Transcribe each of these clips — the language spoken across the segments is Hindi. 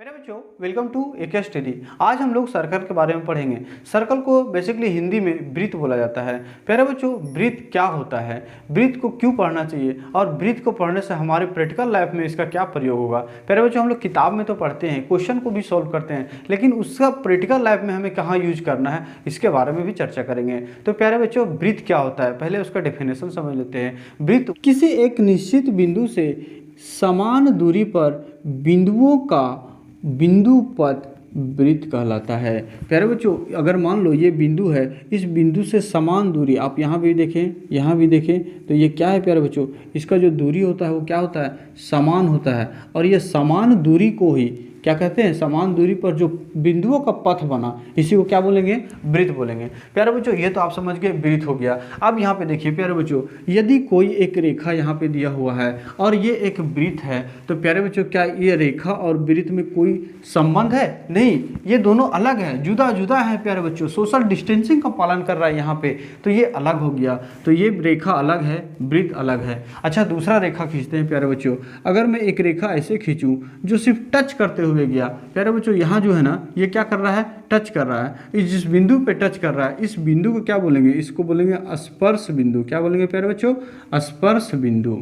मेरे बच्चों, वेलकम टू एके स्टडी। आज हम लोग सर्कल के बारे में पढ़ेंगे। सर्कल को बेसिकली हिंदी में वृत्त बोला जाता है। प्यारे बच्चों, वृत्त क्या होता है, वृत्त को क्यों पढ़ना चाहिए और वृत्त को पढ़ने से हमारे प्रैक्टिकल लाइफ में इसका क्या प्रयोग होगा। प्यारे बच्चों, हम लोग किताब में तो पढ़ते हैं, क्वेश्चन को भी सॉल्व करते हैं, लेकिन उसका प्रैक्टिकल लाइफ में हमें कहाँ यूज करना है इसके बारे में भी चर्चा करेंगे। तो प्यारे बच्चों, वृत्त क्या होता है, पहले उसका डेफिनेशन समझ लेते हैं। वृत्त किसी एक निश्चित बिंदु से समान दूरी पर बिंदुओं का बिंदु पथ वृत्त कहलाता है। प्यारे बच्चों, अगर मान लो ये बिंदु है, इस बिंदु से समान दूरी, आप यहाँ भी देखें यहाँ भी देखें, तो ये क्या है प्यारे बच्चों, इसका जो दूरी होता है वो क्या होता है, समान होता है। और ये समान दूरी को ही क्या कहते हैं, समान दूरी पर जो बिंदुओं का पथ बना, इसी को क्या बोलेंगे, वृत्त बोलेंगे। प्यारे बच्चों, ये तो आप समझ गए, वृत्त हो गया। अब यहाँ पे देखिए प्यारे बच्चों, यदि कोई एक रेखा यहाँ पे दिया हुआ है और ये एक वृत्त है, तो प्यारे बच्चों क्या ये रेखा और वृत्त में कोई संबंध है? नहीं, ये दोनों अलग है, जुदा जुदा है प्यारे बच्चों। सोशल डिस्टेंसिंग का पालन कर रहा है यहाँ पे, तो ये अलग हो गया। तो ये रेखा अलग है, वृत्त अलग है। अच्छा, दूसरा रेखा खींचते हैं प्यारे बच्चों। अगर मैं एक रेखा ऐसे खींचूं जो सिर्फ टच करते हुए गया, प्यारे बच्चों यहाँ जो है ना, ये क्या कर रहा है, टच कर रहा है। इस जिस बिंदु पे टच कर रहा है, इस बिंदु को क्या बोलेंगे, इसको बोलेंगे स्पर्श बिंदु। क्या बोलेंगे प्यारे बच्चों, स्पर्श बिंदु।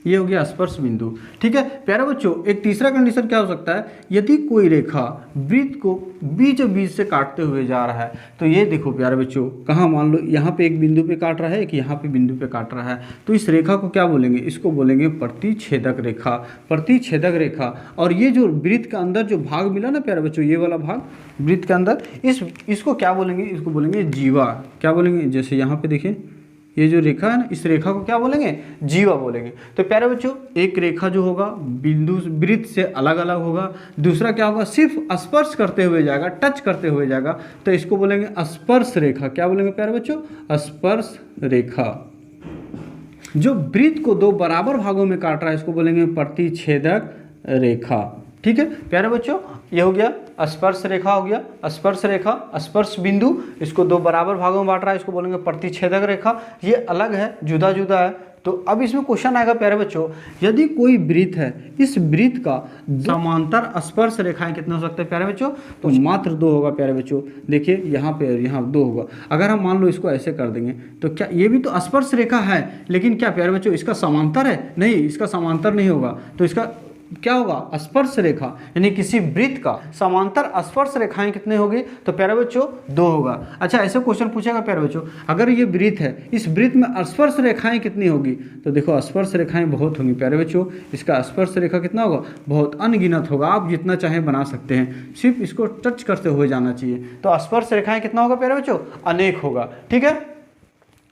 ये हो गया स्पर्श बिंदु। ठीक है प्यारे बच्चों, एक तीसरा कंडीशन क्या हो सकता है, यदि कोई रेखा वृत्त को बीच बीच से काटते हुए जा रहा है, तो ये देखो प्यारे बच्चों, कहाँ, मान लो यहाँ पे एक बिंदु पे काट रहा है, एक यहाँ पे बिंदु पे काट रहा है, तो इस रेखा को क्या बोलेंगे, इसको बोलेंगे प्रतिच्छेदक रेखा। प्रतिच्छेदक रेखा। और ये जो वृत्त के अंदर जो भाग मिला ना प्यारे बच्चों, ये वाला भाग वृत्त के अंदर, इसको क्या बोलेंगे, इसको बोलेंगे जीवा। क्या बोलेंगे, जैसे यहाँ पे देखिए ये जो रेखा है ना, इस रेखा को क्या बोलेंगे, जीवा बोलेंगे। तो प्यारे बच्चों, एक रेखा जो होगा बिंदु वृत्त से अलग अलग होगा, दूसरा क्या होगा, सिर्फ स्पर्श करते हुए जाएगा, टच करते हुए जाएगा, तो इसको बोलेंगे स्पर्श रेखा। क्या बोलेंगे प्यारे बच्चों, स्पर्श रेखा। जो वृत्त को दो बराबर भागों में काट रहा है, इसको बोलेंगे प्रतिच्छेदक रेखा। ठीक है प्यारे बच्चों, ये हो गया स्पर्श रेखा, हो गया स्पर्श रेखा, स्पर्श बिंदु, इसको दो बराबर भागों में बांट रहा है, इसको बोलेंगे प्रतिच्छेदक रेखा। ये अलग है, जुदा जुदा है। तो अब इसमें क्वेश्चन आएगा प्यारे बच्चों, यदि कोई वृत्त है, इस वृत्त का समांतर स्पर्श रेखाएं कितने हो सकते हैं प्यारे बच्चों, तो मात्र दो होगा प्यारे बच्चों। देखिए यहाँ पे यहाँ दो होगा। अगर हम मान लो इसको ऐसे कर देंगे, तो क्या ये भी तो स्पर्श रेखा है, लेकिन क्या प्यारे बच्चों इसका समांतर है? नहीं, इसका समांतर नहीं होगा। तो इसका क्या होगा, स्पर्श रेखा, यानी किसी वृत्त का समांतर स्पर्श रेखाएं कितने होगी, तो प्यारे बच्चों दो होगा। अच्छा, ऐसे क्वेश्चन पूछेगा प्यारे बच्चों, अगर ये वृत्त है, इस वृत्त में स्पर्श रेखाएं कितनी होगी, तो देखो स्पर्श रेखाएं बहुत होंगी प्यारे बच्चों। इसका स्पर्श रेखा कितना होगा, बहुत अनगिनत होगा, आप जितना चाहे बना सकते हैं, सिर्फ इसको टच करते हुए जाना चाहिए। तो स्पर्श रेखाएं कितना होगा प्यारे बच्चों, अनेक होगा। ठीक है,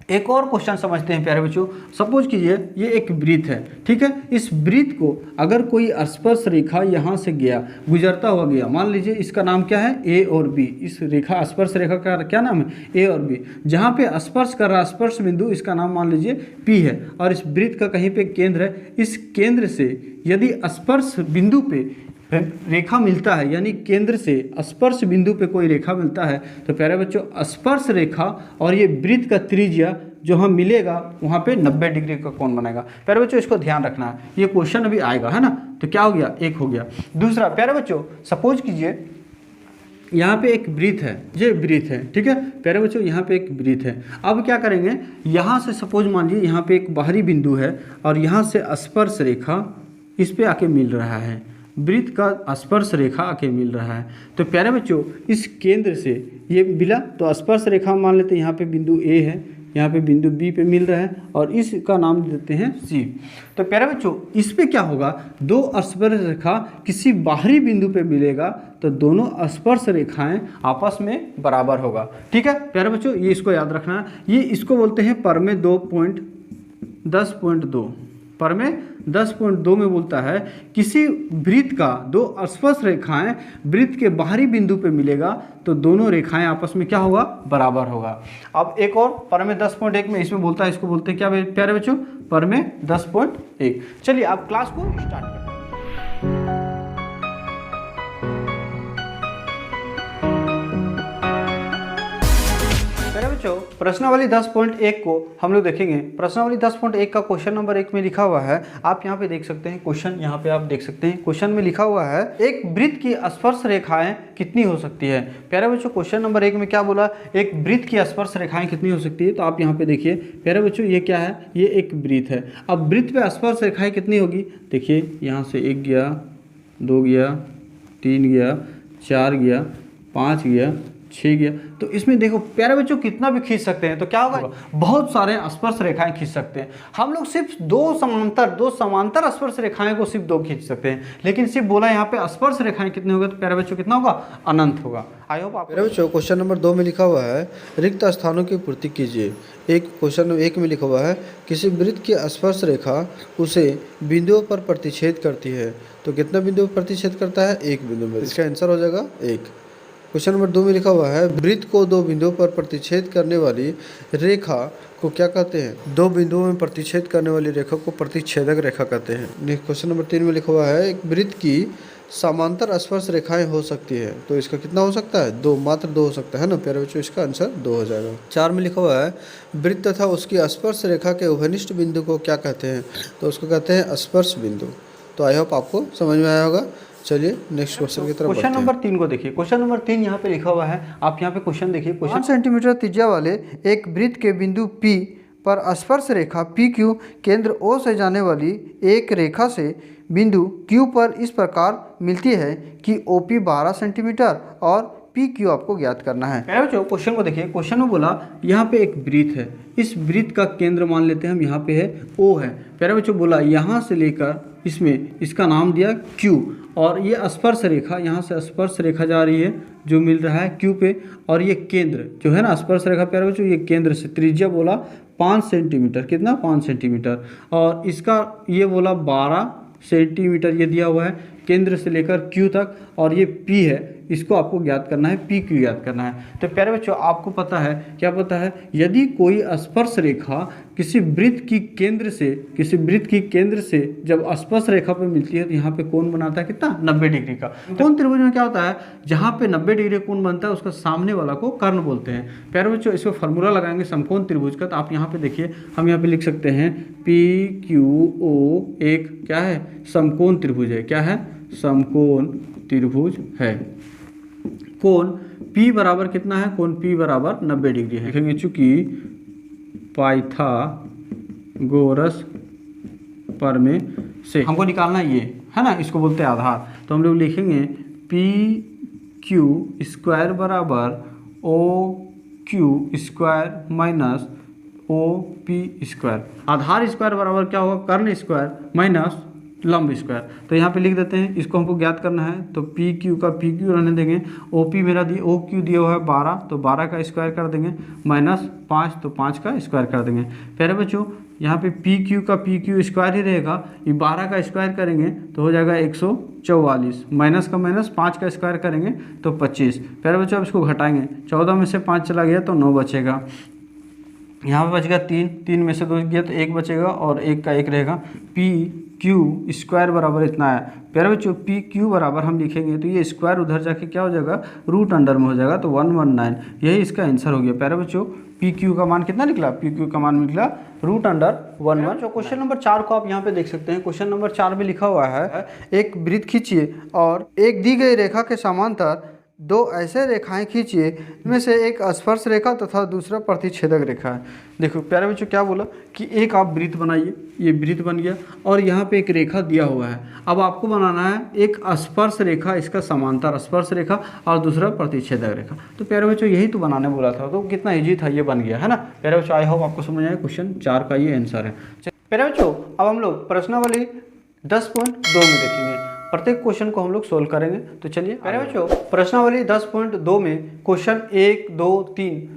एक और क्वेश्चन समझते हैं प्यारे बच्चों। सपोज कीजिए ये एक वृत्त है, ठीक है, इस वृत्त को अगर कोई स्पर्श रेखा यहाँ से गया, गुजरता हुआ गया, मान लीजिए इसका नाम क्या है, ए और बी। इस रेखा स्पर्श रेखा का क्या नाम है, ए और बी। जहाँ पे स्पर्श कर रहा स्पर्श बिंदु, इसका नाम मान लीजिए पी है, और इस वृत्त का कहीं पे केंद्र है। इस केंद्र से यदि स्पर्श बिंदु पे रेखा मिलता है, यानी केंद्र से स्पर्श बिंदु पे कोई रेखा मिलता है, तो प्यारे बच्चों स्पर्श रेखा और ये वृत्त का त्रिज्या जो हम मिलेगा, वहाँ पे 90 डिग्री का कोण बनेगा। प्यारे बच्चों इसको ध्यान रखना है, ये क्वेश्चन अभी आएगा, है ना। तो क्या हो गया, एक हो गया। दूसरा प्यारे बच्चों, सपोज कीजिए यहाँ पे एक वृत्त है, ये वृत्त है, ठीक है प्यारे बच्चों, यहाँ पे एक वृत्त है। अब क्या करेंगे, यहाँ से सपोज मान लीजिए यहाँ पे एक बाहरी बिंदु है, और यहाँ से स्पर्श रेखा इस पे आके मिल रहा है, वृत्त का स्पर्श रेखा आके मिल रहा है। तो प्यारे बच्चों इस केंद्र से ये मिला, तो स्पर्श रेखा मान लेते हैं, यहाँ पे बिंदु ए है, यहाँ पे बिंदु बी पे मिल रहा है, और इसका नाम देते हैं सी। तो प्यारे बच्चों इस पे क्या होगा, दो स्पर्श रेखा किसी बाहरी बिंदु पे मिलेगा, तो दोनों स्पर्श रेखाएं आपस में बराबर होगा। ठीक है प्यारे बच्चों, ये इसको याद रखना है। ये इसको बोलते हैं परमे 10.2। परमे 10.2 में बोलता है किसी वृत्त का दो स्पर्श रेखाएं वृत्त के बाहरी बिंदु पे मिलेगा, तो दोनों रेखाएं आपस में क्या होगा, बराबर होगा। अब एक और परमे 10.1 में इसमें बोलता है, इसको बोलते हैं क्या प्यारे बच्चों, परमे 10.1। चलिए आप क्लास को स्टार्ट करते हैं। प्यारे बच्चों बच्चों प्रश्नावली 10.1 को हम लोग देखेंगे। प्रश्नावली 10.1 का क्वेश्चन नंबर 1 में लिखा हुआ है, आप यहाँ पे देख सकते हैं क्वेश्चन, यहाँ पे आप देख सकते हैं क्वेश्चन में लिखा हुआ है एक वृत्त की स्पर्श रेखाएं कितनी हो सकती है। प्यारे बच्चों क्वेश्चन नंबर 1 में क्या बोला, एक वृत्त की स्पर्श रेखाएं कितनी हो सकती है। तो आप यहाँ पे देखिए प्यारे बच्चों ये क्या है, ये एक वृत्त है। अब वृत्त पे स्पर्श रेखाएं कितनी होगी, देखिए यहाँ से 1 गया, 2 गया, 3 गया, 4 गया, 5 गया, 6 गया। तो इसमें देखो प्यारे बच्चों कितना भी खींच सकते हैं। तो क्या होगा, बहुत सारे स्पर्श रेखाएं खींच सकते हैं। हम लोग सिर्फ दो समांतर स्पर्श रेखाएं को सिर्फ 2 खींच सकते हैं, लेकिन सिर्फ बोला यहाँ पे स्पर्श रेखाएं कितने होगा। तो प्यारे बच्चों कितना होगा, अनंत होगा। आई होप आप प्यारे बच्चों क्वेश्चन नंबर 2 में लिखा हुआ है रिक्त स्थानों की पूर्ति कीजिए। एक क्वेश्चन 1 में लिखा हुआ है किसी वृत्त की स्पर्श रेखा उसे बिंदुओं पर प्रतिच्छेद करती है। तो कितना बिंदु प्रतिच्छेद करता है, 1 बिंदु में। इसका आंसर हो जाएगा 1। क्वेश्चन नंबर 2 में लिखा हुआ है वृत्त को 2 बिंदुओं पर प्रतिच्छेद करने वाली रेखा को क्या कहते हैं। 2 बिंदुओं में प्रतिच्छेद करने वाली रेखा को प्रतिच्छेदक रेखा कहते हैं। नेक्स्ट क्वेश्चन नंबर 3 में लिखा हुआ है एक वृत्त की समांतर स्पर्श रेखाएं हो सकती है। तो इसका कितना हो सकता है, 2, मात्र 2 हो सकता है ना प्यारे बच्चों। इसका आंसर 2 हो जाएगा। 4 में लिखा हुआ है वृत्त तथा उसकी स्पर्श रेखा के उभयनिष्ठ बिंदु को क्या कहते हैं। तो उसको कहते हैं स्पर्श बिंदु। तो आई होप आपको समझ में आया होगा। चलिए नेक्स्ट क्वेश्चन की तरफ क्वेश्चन नंबर 3 को देखिए। क्वेश्चन नंबर 3 यहाँ पे लिखा हुआ है, आप यहाँ पे क्वेश्चन देखिए। 5 सेंटीमीटर त्रिज्या वाले एक वृत्त के बिंदु P पर स्पर्श रेखा PQ केंद्र O से जाने वाली एक रेखा से बिंदु Q पर इस प्रकार मिलती है कि OP 12 सेंटीमीटर और PQ आपको ज्ञात करना है। प्यारे बच्चों क्वेश्चन को देखिए। क्वेश्चन में बोला यहाँ पे एक वृत्त है, इस वृत्त का केंद्र मान लेते हैं हम, यहाँ पे है O है। प्यारे बच्चों बोला यहाँ से लेकर इसमें इसका नाम दिया Q, और ये स्पर्श रेखा, यहाँ से स्पर्श रेखा जा रही है जो मिल रहा है Q पे, और ये केंद्र जो है ना स्पर्श रेखा प्यारे बच्चों, ये केंद्र से त्रिज्या बोला 5 सेंटीमीटर, कितना 5 सेंटीमीटर, और इसका ये बोला 12 सेंटीमीटर ये दिया हुआ है केंद्र से लेकर Q तक, और ये P है, इसको आपको ज्ञात करना है, PQ ज्ञात करना है। तो प्यारे बच्चों आपको पता है, क्या पता है, यदि कोई स्पर्श रेखा किसी वृत्त की केंद्र से जब स्पर्श रेखा पे मिलती है तो यहाँ पे कोण बनाता है कितना, 90 डिग्री का। कोण त्रिभुज में क्या होता है, जहाँ पे 90 डिग्री कोण बनता है उसका सामने वाला को कर्ण बोलते हैं। प्यारे बच्चों इसको फॉर्मूला लगाएंगे समकोण त्रिभुज का। तो आप यहाँ पे देखिए, हम यहाँ पे लिख सकते हैं PQO एक क्या है, समकोण त्रिभुज है। क्या है, समकोण त्रिभुज है। कोण P बराबर कितना है, कोण P बराबर 90 डिग्री है। लिखेंगे चूंकि पाइथागोरस प्रमेय से हमको निकालना ये है ना, इसको बोलते हैं आधार। तो हम लोग लिखेंगे PQ स्क्वायर बराबर OQ square minus OP square. आधार स्क्वायर बराबर क्या होगा, कर्ण स्क्वायर माइनस लंब स्क्वायर। तो यहाँ पे लिख देते हैं, इसको हमको ज्ञात करना है। तो PQ का PQ रहने देंगे, OP मेरा OQ दिया हुआ है 12, तो 12 का स्क्वायर कर देंगे, माइनस 5 तो 5 का स्क्वायर कर देंगे। प्यारे बच्चों यहाँ पे PQ का PQ स्क्वायर ही रहेगा, ये 12 का स्क्वायर करेंगे तो हो जाएगा 144, माइनस का माइनस 5 का स्क्वायर करेंगे तो 25। प्यारे बच्चों अब इसको घटाएंगे, 14 में से 5 चला गया तो 9 बचेगा। यहाँ पे बचेगा 3 में से 2 गया तो 1 बचेगा, और 1 का 1 रहेगा। PQ स्क्वायर बराबर इतना है। प्यारे बच्चों PQ बराबर हम लिखेंगे तो ये स्क्वायर उधर जाके क्या हो जाएगा, रूट अंडर में हो जाएगा, तो 119, यही इसका आंसर हो गया। प्यारे बच्चों PQ का मान कितना निकला, PQ का मान निकला रूट अंडर 11। जो क्वेश्चन नंबर 4 को आप यहाँ पे देख सकते हैं। क्वेश्चन नंबर 4 में लिखा हुआ है एक वृत्त खींचिए और एक दी गई रेखा के समांतर 2 ऐसे रेखाएं खींचिए, इनमें से एक स्पर्श रेखा तथा दूसरा प्रतिच्छेदक रेखा है। देखो प्यारे बच्चों क्या बोला कि एक आप वृत्त बनाइए, ये वृत्त बन गया, और यहाँ पे एक रेखा दिया हुआ है। अब आपको बनाना है एक स्पर्श रेखा, इसका समांतर स्पर्श रेखा, और दूसरा प्रतिच्छेदक रेखा। तो प्यारे बच्चों यही तो बनाने बोला था, तो कितना ईजी था, ये बन गया है ना। प्यारे बच्चों आई होप आपको समझ आया, क्वेश्चन 4 का ये आंसर है। प्यारे बच्चों अब हम लोग प्रश्नावली 10.2 में देखेंगे, प्रत्येक क्वेश्चन को हम लोग सोल्व करेंगे। तो चलिए प्यारे बच्चों प्रश्नावली 10.2 में क्वेश्चन 1, 2, 3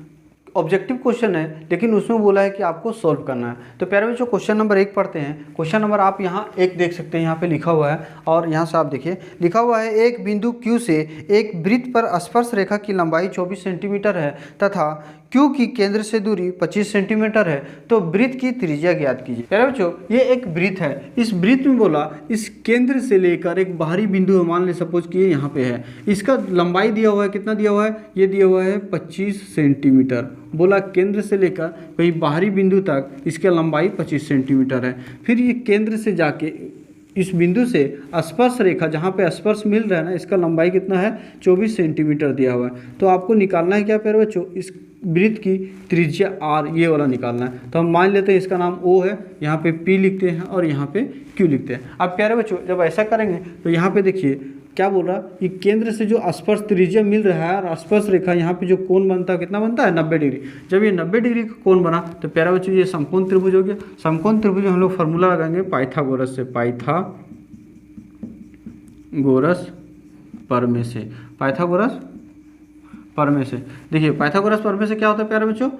ऑब्जेक्टिव क्वेश्चन है, लेकिन उसमें बोला है कि आपको सोल्व करना है। तो प्यारे बच्चों क्वेश्चन नंबर 1 पढ़ते हैं। क्वेश्चन नंबर आप यहाँ 1 देख सकते हैं, यहाँ पे लिखा हुआ है, और यहाँ से आप देखिए लिखा हुआ है एक बिंदु Q से एक वृत्त पर स्पर्श रेखा की लंबाई 24 सेंटीमीटर है तथा क्यू की केंद्र से दूरी 25 सेंटीमीटर है तो वृत्त की त्रिज्या ज्ञात कीजिए। प्यारे बच्चों, ये एक वृत्त है। इस वृत्त में बोला इस केंद्र से लेकर एक बाहरी बिंदु है, मान ले सपोज कि ये यहाँ पे है, इसका लंबाई दिया हुआ है, कितना दिया हुआ है, ये दिया हुआ है 25 सेंटीमीटर। बोला केंद्र से लेकर कहीं बाहरी बिंदु तक इसकी लंबाई 25 सेंटीमीटर है। फिर ये केंद्र से जाके इस बिंदु से स्पर्श रेखा, जहाँ पे स्पर्श मिल रहा है ना, इसका लंबाई कितना है, 24 सेंटीमीटर दिया हुआ है। तो आपको निकालना है क्या प्यारे बच्चों, इस वृत्त की त्रिज्या r, ये वाला निकालना है। तो हम मान लेते हैं इसका नाम O है, यहाँ पे P लिखते हैं और यहाँ पे Q लिखते हैं। अब प्यारे बच्चों जब ऐसा करेंगे तो यहाँ पे देखिए क्या बोल रहा है कि केंद्र से जो स्पर्श त्रिज्या मिल रहा है और स्पर्श रेखा यहाँ पे जो कोण बनता है, कितना बनता है, 90 डिग्री। जब ये 90 डिग्री का कोण बना तो प्यारे बच्चों ये समकोण त्रिभुज हो गया। समकोण त्रिभुज हम लोग फार्मूला लगाएंगे पाइथागोरस से, पाइथागोरस प्रमेय से, पाइथागोरस प्रमेय से। देखिए पाइथागोरस प्रमेय से क्या होता है प्यारे बच्चों,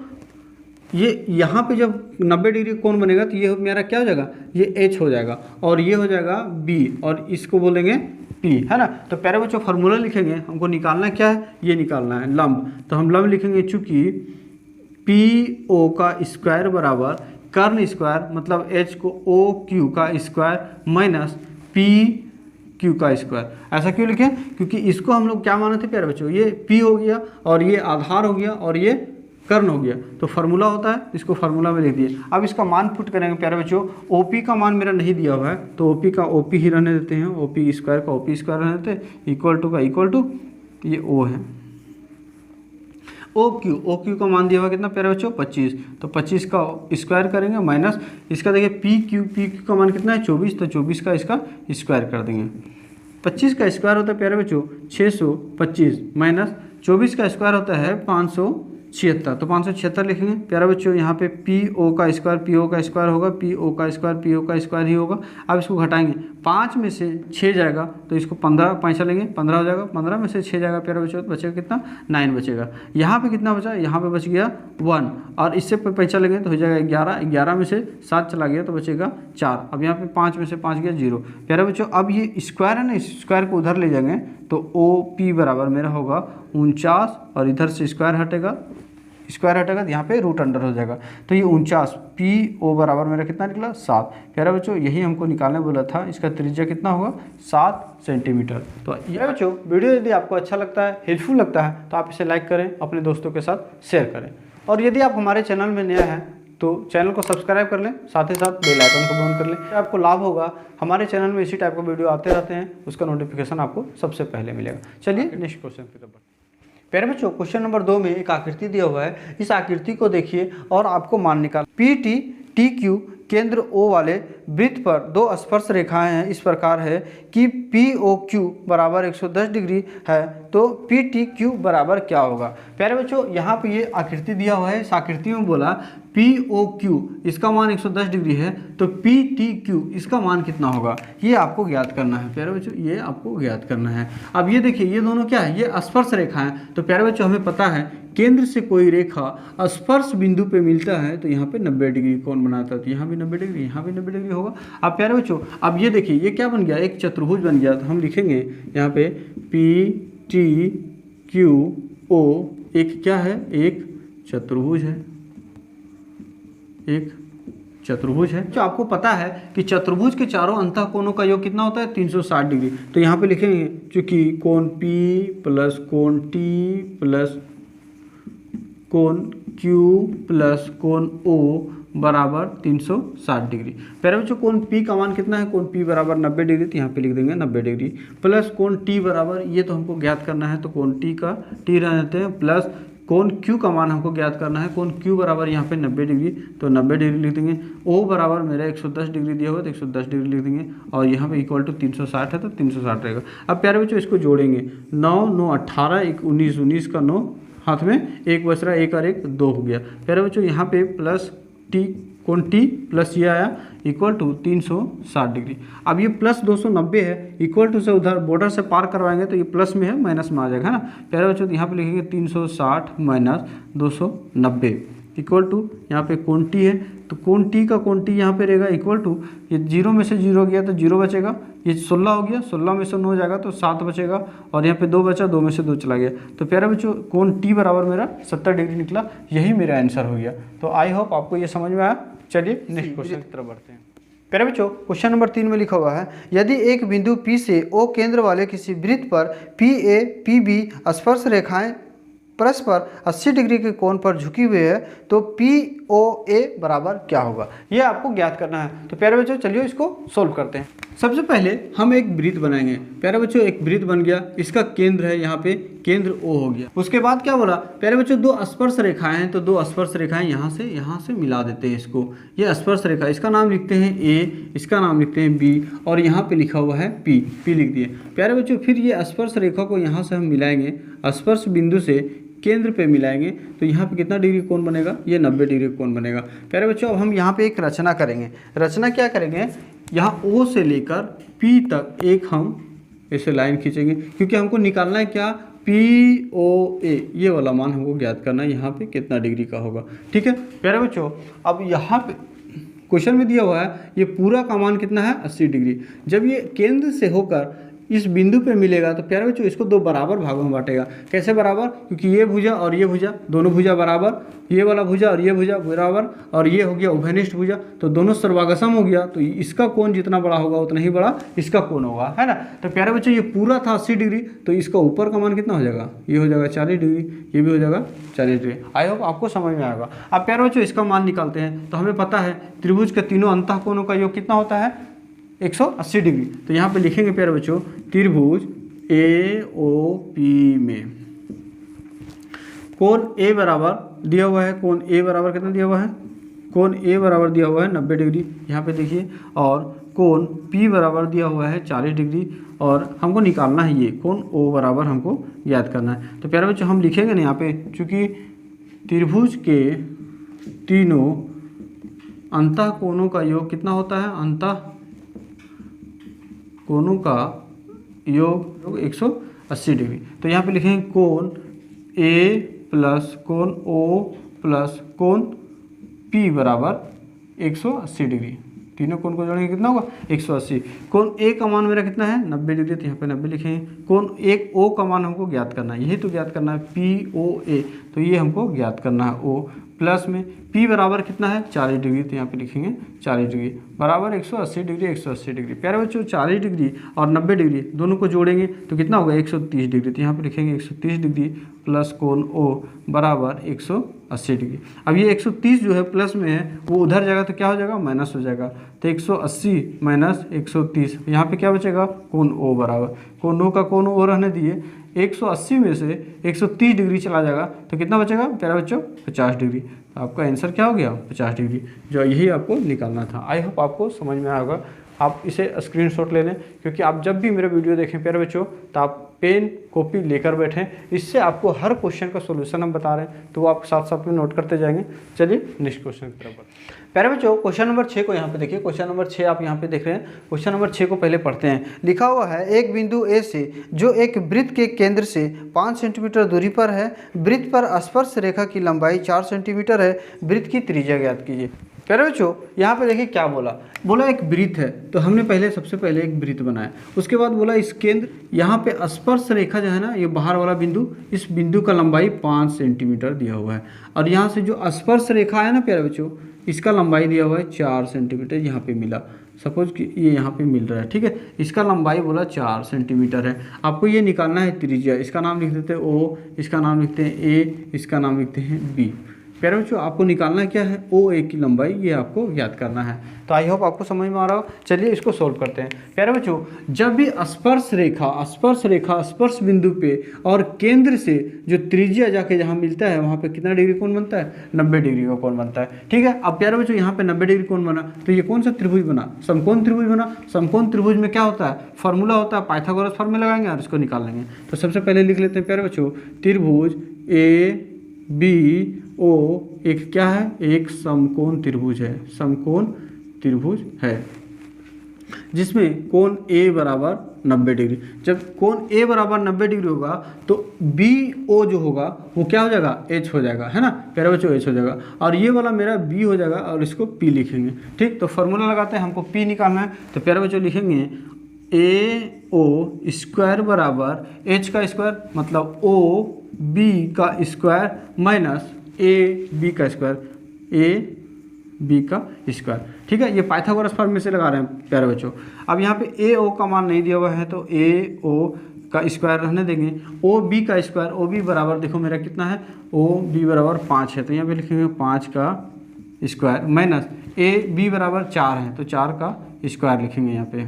ये यहाँ पे जब 90 डिग्री कोण बनेगा तो ये मेरा क्या हो जाएगा, ये H हो जाएगा और ये हो जाएगा B और इसको बोलेंगे P, है ना। तो प्यारे बच्चों फार्मूला लिखेंगे, हमको निकालना क्या है, ये निकालना है लंब। तो हम लंब लिखेंगे चूँकि PO का स्क्वायर बराबर कर्ण स्क्वायर, मतलब H को OQ का स्क्वायर माइनस PQ का स्क्वायर। ऐसा क्यों लिखें, क्योंकि इसको हम लोग क्या माने थे प्यारे बच्चों, ये P हो गया और ये आधार हो गया और ये कर्ण हो गया, तो फार्मूला होता है, इसको फार्मूला में लिख दिए। अब इसका मान पुट करेंगे प्यारे बच्चों। OP का मान मेरा नहीं दिया हुआ है तो OP का OP ही रहने देते हैं, OP स्क्वायर का OP स्क्वायर रहने देते हैं, इक्वल टू का इक्वल टू ये O है, OQ का मान दिया हुआ कितना प्यारे बच्चों, 25। तो 25 का स्क्वायर करेंगे माइनस इसका, देखिए PQ का मान कितना है, 24। तो 24 का इसका स्क्वायर कर देंगे। 25 का स्क्वायर होता है प्यारे बच्चों 625 माइनस 24 का स्क्वायर होता है 576। तो 576 लिखेंगे प्यारे बच्चों। यहाँ पे PO का स्क्वायर होगा, PO का स्क्वायर ही होगा। अब इसको घटाएंगे, 5 में से 6 जाएगा तो इसको 15 पैसा लेंगे, 15 हो जाएगा। 15 में से 6 जाएगा प्यारे बच्चों, तो बचेगा कितना, 9 बचेगा। यहाँ पे कितना बचा, यहाँ पे बच गया 1 और इससे पैसा लेंगे तो हो जाएगा 11। 11 में से 7 चला गया तो बचेगा 4। अब यहाँ पे 5 में से 5 गया 0। प्यारे बच्चों अब ये स्क्वायर है ना, इस स्क्वायर को उधर ले जाएंगे तो OP बराबर मेरा होगा 49 और इधर से स्क्वायर हटेगा तो यहाँ पे रूट अंडर हो जाएगा। तो ये 49 PO बराबर मेरा कितना निकला, 7। प्यारे बच्चों यही हमको निकालने बोला था, इसका त्रिज्या कितना होगा, 7 सेंटीमीटर। तो ये बच्चों वीडियो यदि आपको अच्छा लगता है, हेल्पफुल लगता है तो आप इसे लाइक करें, अपने दोस्तों के साथ शेयर करें। और यदि आप हमारे चैनल में नया है तो चैनल को सब्सक्राइब कर लें, साथ ही साथ बेल आइकन को ऑन कर लें। आपको लाभ होगा, हमारे चैनल में इसी टाइप का वीडियो आते रहते हैं, उसका नोटिफिकेशन आपको सबसे पहले मिलेगा। चलिए नेक्स्ट क्वेश्चन की तरफ। प्यारे बच्चों क्वेश्चन नंबर 2 में एक आकृति दिया हुआ है। इस आकृति को देखिए और आपको मान निकाल। PT TQ केंद्र O वाले वृत्त पर दो स्पर्श रेखाएं हैं, इस प्रकार है कि POQ बराबर 110 डिग्री है तो PTQ बराबर क्या होगा। प्यारे बच्चों यहाँ पे ये आकृति दिया हुआ है, इस आकृति में बोला POQ इसका मान 110 डिग्री है तो PTQ इसका मान कितना होगा, ये आपको ज्ञात करना है। प्यारे बच्चों ये आपको ज्ञात करना है। अब ये देखिए ये दोनों क्या है, ये स्पर्श रेखा है। तो प्यारे बच्चों हमें पता है केंद्र से कोई रेखा स्पर्श बिंदु पे मिलता है तो यहाँ पे 90 डिग्री कौन बनाता है, तो यहाँ भी 90 डिग्री, यहाँ भी 90 डिग्री होगा। अब प्यारे बच्चों अब ये देखिए ये क्या बन गया, एक चतुर्भुज बन गया। तो हम लिखेंगे यहाँ पे PTQO एक क्या है, एक चतुर्भुज है, एक चतुर्भुज है। जो आपको पता है कि चतुर्भुज के चारों अंतः कोणों का योग कितना होता है, 360 डिग्री। तो यहाँ पे लिखेंगे चूंकि कोण P प्लस कोण T प्लस कोण Q प्लस कोण O बराबर 360 डिग्री। प्यारे बच्चों कोण P का मान कितना है, कोण P बराबर 90 डिग्री, तो यहाँ पे लिख देंगे 90 डिग्री प्लस कोण T बराबर, ये तो हमको ज्ञात करना है तो कोण T का T रहते हैं, प्लस कोण Q का मान हमको ज्ञात करना है, कोण Q बराबर यहाँ पे 90 डिग्री तो 90 डिग्री लिख देंगे। O बराबर मेरा 110 डिग्री दिया हुआ तो 110 डिग्री लिख देंगे और यहाँ पे इक्वल टू 360 है तो 360 रहेगा। अब प्यारे बच्चों इसको जोड़ेंगे, 9 9 18 1 19 19 का 9 हाथ में 1 बच रहा, 1 और 1 2 हो गया। प्यारे बच्चों यहाँ पे प्लस T कोण T प्लस ये आया इक्वल टू 360 डिग्री। अब ये प्लस 290 है, इक्वल टू से उधर बॉर्डर से पार करवाएंगे तो ये प्लस में है माइनस में आ जाएगा, है ना। प्यारे बच्चों तो यहाँ पे लिखेंगे 360 माइनस 290 इक्वल टू यहाँ पे कोण टी है, तो कोण टी का कोण टी यहाँ पे रहेगा इक्वल टू, ये 0 में से 0 गया तो 0 बचेगा, ये 16 हो गया, 16 में से 9 जाएगा तो 7 बचेगा, और यहाँ पे 2 बचा, 2 में से 2 चला गया। तो प्यारे बच्चों कोण टी बराबर मेरा 70 डिग्री निकला, यही मेरा आंसर हो गया। तो आई होप आपको ये समझ में आया। चलिए नेक्स्ट क्वेश्चन की तरफ बढ़ते हैं। प्यारे बच्चों क्वेश्चन नंबर 3 में लिखा हुआ है, यदि एक बिंदु P से O केंद्र वाले किसी वृत्त पर PA PB स्पर्श रेखाएं परस्पर 80 डिग्री के कोण पर झुकी हुई है तो POA बराबर क्या होगा, यह आपको ज्ञात करना है। तो प्यारे बच्चों चलिए इसको सोल्व करते हैं। सबसे पहले हम एक वृत्त बनाएंगे। प्यारे बच्चों एक वृत्त बन गया, इसका केंद्र है यहाँ पे, केंद्र O हो गया। उसके बाद क्या बोला प्यारे बच्चों, दो स्पर्श रेखाएं हैं, तो दो स्पर्श रेखाएं यहाँ से मिला देते हैं इसको। ये स्पर्श रेखा, इसका नाम लिखते हैं A, इसका नाम लिखते हैं B, और यहाँ पे लिखा हुआ है P लिख दिए। प्यारे बच्चों फिर ये स्पर्श रेखा को यहाँ से हम मिलाएंगे, स्पर्श बिंदु से केंद्र पे मिलाएंगे, तो यहाँ पे कितना डिग्री कोण बनेगा, ये 90 डिग्री कोण बनेगा। प्यारे बच्चों अब हम यहाँ पे एक रचना करेंगे। रचना क्या करेंगे, यहाँ O से लेकर P तक एक हम ऐसे लाइन खींचेंगे, क्योंकि हमको निकालना है क्या, POA, ये वाला मान हमको ज्ञात करना है यहाँ पे कितना डिग्री का होगा। ठीक है प्यारे बच्चों, अब यहाँ पे क्वेश्चन में दिया हुआ है ये पूरा का मान कितना है, 80 डिग्री। जब ये केंद्र से होकर इस बिंदु पे मिलेगा तो प्यारे बच्चों इसको दो बराबर भागों में बांटेगा। कैसे बराबर, क्योंकि ये भुजा और ये भुजा, दोनों भुजा बराबर, ये वाला भुजा और ये भुजा बराबर, और ये हो गया उभयनिष्ठ भुजा, तो दोनों सर्वागसम हो गया, तो इसका कोण जितना बड़ा होगा उतना ही बड़ा इसका कोण होगा, है ना। तो प्यारे बच्चों ये पूरा था 80 डिग्री, तो इसका ऊपर का मान कितना हो जाएगा, ये हो जाएगा 40 डिग्री, ये भी हो जाएगा 40 डिग्री। आई होप आपको समझ में आएगा। अब प्यारे बच्चों इसका मान निकालते हैं, तो हमें पता है त्रिभुज के तीनों अंतः कोणों का योग कितना होता है, 180 डिग्री। तो यहाँ पे लिखेंगे प्यारे बच्चों, त्रिभुज AOP में कोण A बराबर दिया हुआ है, कोण A बराबर कितना दिया हुआ है, कोण A बराबर दिया हुआ है 90 डिग्री, यहाँ पे देखिए, और कोण P बराबर दिया हुआ है 40 डिग्री, और हमको निकालना है ये कोण O बराबर हमको याद करना है। तो प्यारे बच्चों हम लिखेंगे ना यहाँ पे, चूँकि त्रिभुज के तीनों अंतः कोणों का योग कितना होता है, अंतः कोणों का योग 180 डिग्री। तो यहाँ पे लिखेंगे कोण A प्लस कोण O प्लस कोण P बराबर 180 डिग्री। तीनों कोण को जोड़ेंगे कितना होगा, 180। कोण A का मान मेरा कितना है, 90 डिग्री, तो यहाँ पे 90 लिखेंगे। कोण एक O का मान हमको ज्ञात करना है, यही तो ज्ञात करना है POA, तो ये हमको ज्ञात करना है O। प्लस में P बराबर कितना है, 40 डिग्री, तो यहाँ पे लिखेंगे 40 डिग्री बराबर 180 डिग्री, 180 डिग्री। प्यारे बच्चों 40 डिग्री और 90 डिग्री दोनों को जोड़ेंगे तो कितना होगा, 130 डिग्री, तो यहाँ पे लिखेंगे 130 डिग्री प्लस कोण O बराबर 180 डिग्री। अब ये 130 जो है प्लस में है, वो उधर जाएगा तो क्या हो जाएगा, माइनस हो जाएगा, तो 180 माइनस 130, यहाँ पे क्या बचेगा, कोण O बराबर, कोण O का कोण O रहने दिए, 180 में से 130 डिग्री चला जाएगा तो कितना बचेगा प्यारे बच्चों, 50 डिग्री। तो आपका आंसर क्या हो गया, 50 डिग्री, जो यही आपको निकालना था। आई होप आपको समझ में आएगा। आप इसे स्क्रीनशॉट ले लें, क्योंकि आप जब भी मेरे वीडियो देखें प्यारे बच्चों तो आप पेन कॉपी लेकर बैठें, इससे आपको हर क्वेश्चन का सोल्यूशन हम बता रहे हैं, तो वो आप साथ साथ में नोट करते जाएंगे। चलिए नेक्स्ट क्वेश्चन की तरफ बढ़ते हैं। प्यारे बच्चों क्वेश्चन नंबर 6 को यहाँ पे देखिए, क्वेश्चन नंबर 6 आप यहाँ पे देख रहे हैं। क्वेश्चन नंबर 6 को पहले पढ़ते हैं। लिखा हुआ है, एक बिंदु A से जो एक वृत्त के केंद्र से 5 सेंटीमीटर दूरी पर है, वृत्त पर स्पर्श रेखा की लंबाई 4 सेंटीमीटर है, वृत्त की त्रिज्या ज्ञात कीजिए। प्यारे बच्चों यहाँ पे देखिए क्या बोला एक वृत्त है, तो हमने पहले सबसे पहले एक वृत्त बनाया, उसके बाद बोला इस केंद्र यहाँ पे स्पर्श रेखा जो है ना, ये बाहर वाला बिंदु, इस बिंदु का लंबाई 5 सेंटीमीटर दिया हुआ है, और यहाँ से जो स्पर्श रेखा है ना प्यारे बच्चों, इसका लंबाई दिया हुआ है 4 सेंटीमीटर, यहाँ पे मिला, सपोज कि ये यहाँ पे मिल रहा है, ठीक है। इसका लंबाई बोला 4 सेंटीमीटर है। आपको ये निकालना है त्रिज्या, इसका नाम लिख देते हैं O, इसका नाम लिखते हैं A, इसका नाम लिखते हैं B। प्यारे बच्चों आपको निकालना क्या है, OA की लंबाई, ये आपको याद करना है। तो आई होप आपको समझ में आ रहा हो। चलिए इसको सोल्व करते हैं। प्यारे बच्चों जब भी स्पर्श रेखा स्पर्श बिंदु पे और केंद्र से जो त्रिज्या जाके जहाँ मिलता है वहाँ पे कितना डिग्री कोण बनता है, 90 डिग्री का कोण बनता है, ठीक है। अब प्यारे बच्चों यहाँ पे 90 डिग्री कोण बना, तो ये कौन सा त्रिभुज बना, समकोण त्रिभुज बना। समकोण त्रिभुज में क्या होता है, फार्मूला होता है, पाइथागोरस फार्मूला लगाएंगे और इसको निकाल लेंगे। तो सबसे पहले लिख लेते हैं प्यारे बच्चों, त्रिभुज ABO एक क्या है, एक समकोण त्रिभुज है, समकोण त्रिभुज है। जिसमें कोण ए बराबर 90 डिग्री। जब कोण ए बराबर 90 डिग्री होगा तो बी ओ जो होगा वो क्या हो जाएगा, एच हो जाएगा, है ना प्यारे बच्चों, एच हो जाएगा। और ये वाला मेरा बी हो जाएगा और इसको पी लिखेंगे। ठीक, तो फॉर्मूला लगाते हैं, हमको पी निकालना है। तो प्यारे बच्चों लिखेंगे ए ओ स्क्वायर बराबर एच का स्क्वायर मतलब ओ बी का स्क्वायर माइनस ए बी का स्क्वायर, ए बी का स्क्वायर। ठीक है, ये पाइथागोरस फॉर्मूले से लगा रहे हैं प्यारे बच्चों। अब यहाँ पे ए ओ का मान नहीं दिया हुआ है तो ए ओ का स्क्वायर रहने देंगे। ओ बी का स्क्वायर, ओ बी बराबर देखो मेरा कितना है, ओ बी बराबर 5 है तो यहाँ पे लिखेंगे 5 का स्क्वायर माइनस ए बी बराबर 4 है तो 4 का स्क्वायर लिखेंगे यहाँ पे।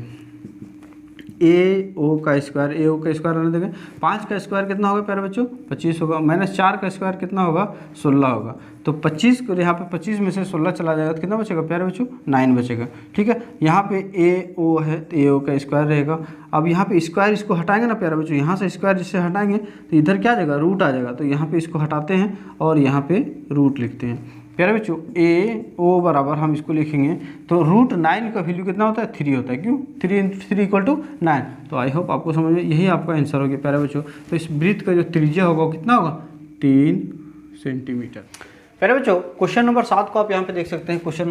ए ओ का स्क्वायर, ए ओ का स्क्वायर रहने देंगे। 5 का स्क्वायर कितना होगा प्यारे बच्चों, 25 होगा, माइनस 4 का स्क्वायर कितना होगा, 16 होगा। तो 25 को यहाँ पे 25 में से 16 चला जाएगा तो कितना बचेगा प्यारे बच्चों, 9 बचेगा। ठीक है, यहाँ पे ए ओ है तो ए ओ का स्क्वायर रहेगा। अब यहाँ पे स्क्वायर इसको हटाएंगे ना प्यारे बच्चों, यहाँ से स्क्वायर जिससे हटाएंगे तो इधर क्या आ जाएगा, रूट आ जाएगा। तो यहाँ पे इसको हटाते हैं और यहाँ पे रूट लिखते हैं प्यारे बच्चों। ए ओ बराबर हम इसको लिखेंगे तो रूट 9 का वैल्यू कितना होता है, 3 होता है। क्यों, 3 × 3 = 9। तो आई होप आपको समझ में, यही आपका आंसर हो गया प्यारे बच्चों। तो इस वृत्त का जो त्रिज्या होगा वो कितना होगा, 3 सेंटीमीटर। प्यारे बच्चों क्वेश्चन नंबर 7 को आप यहाँ पे देख सकते हैं। क्वेश्चन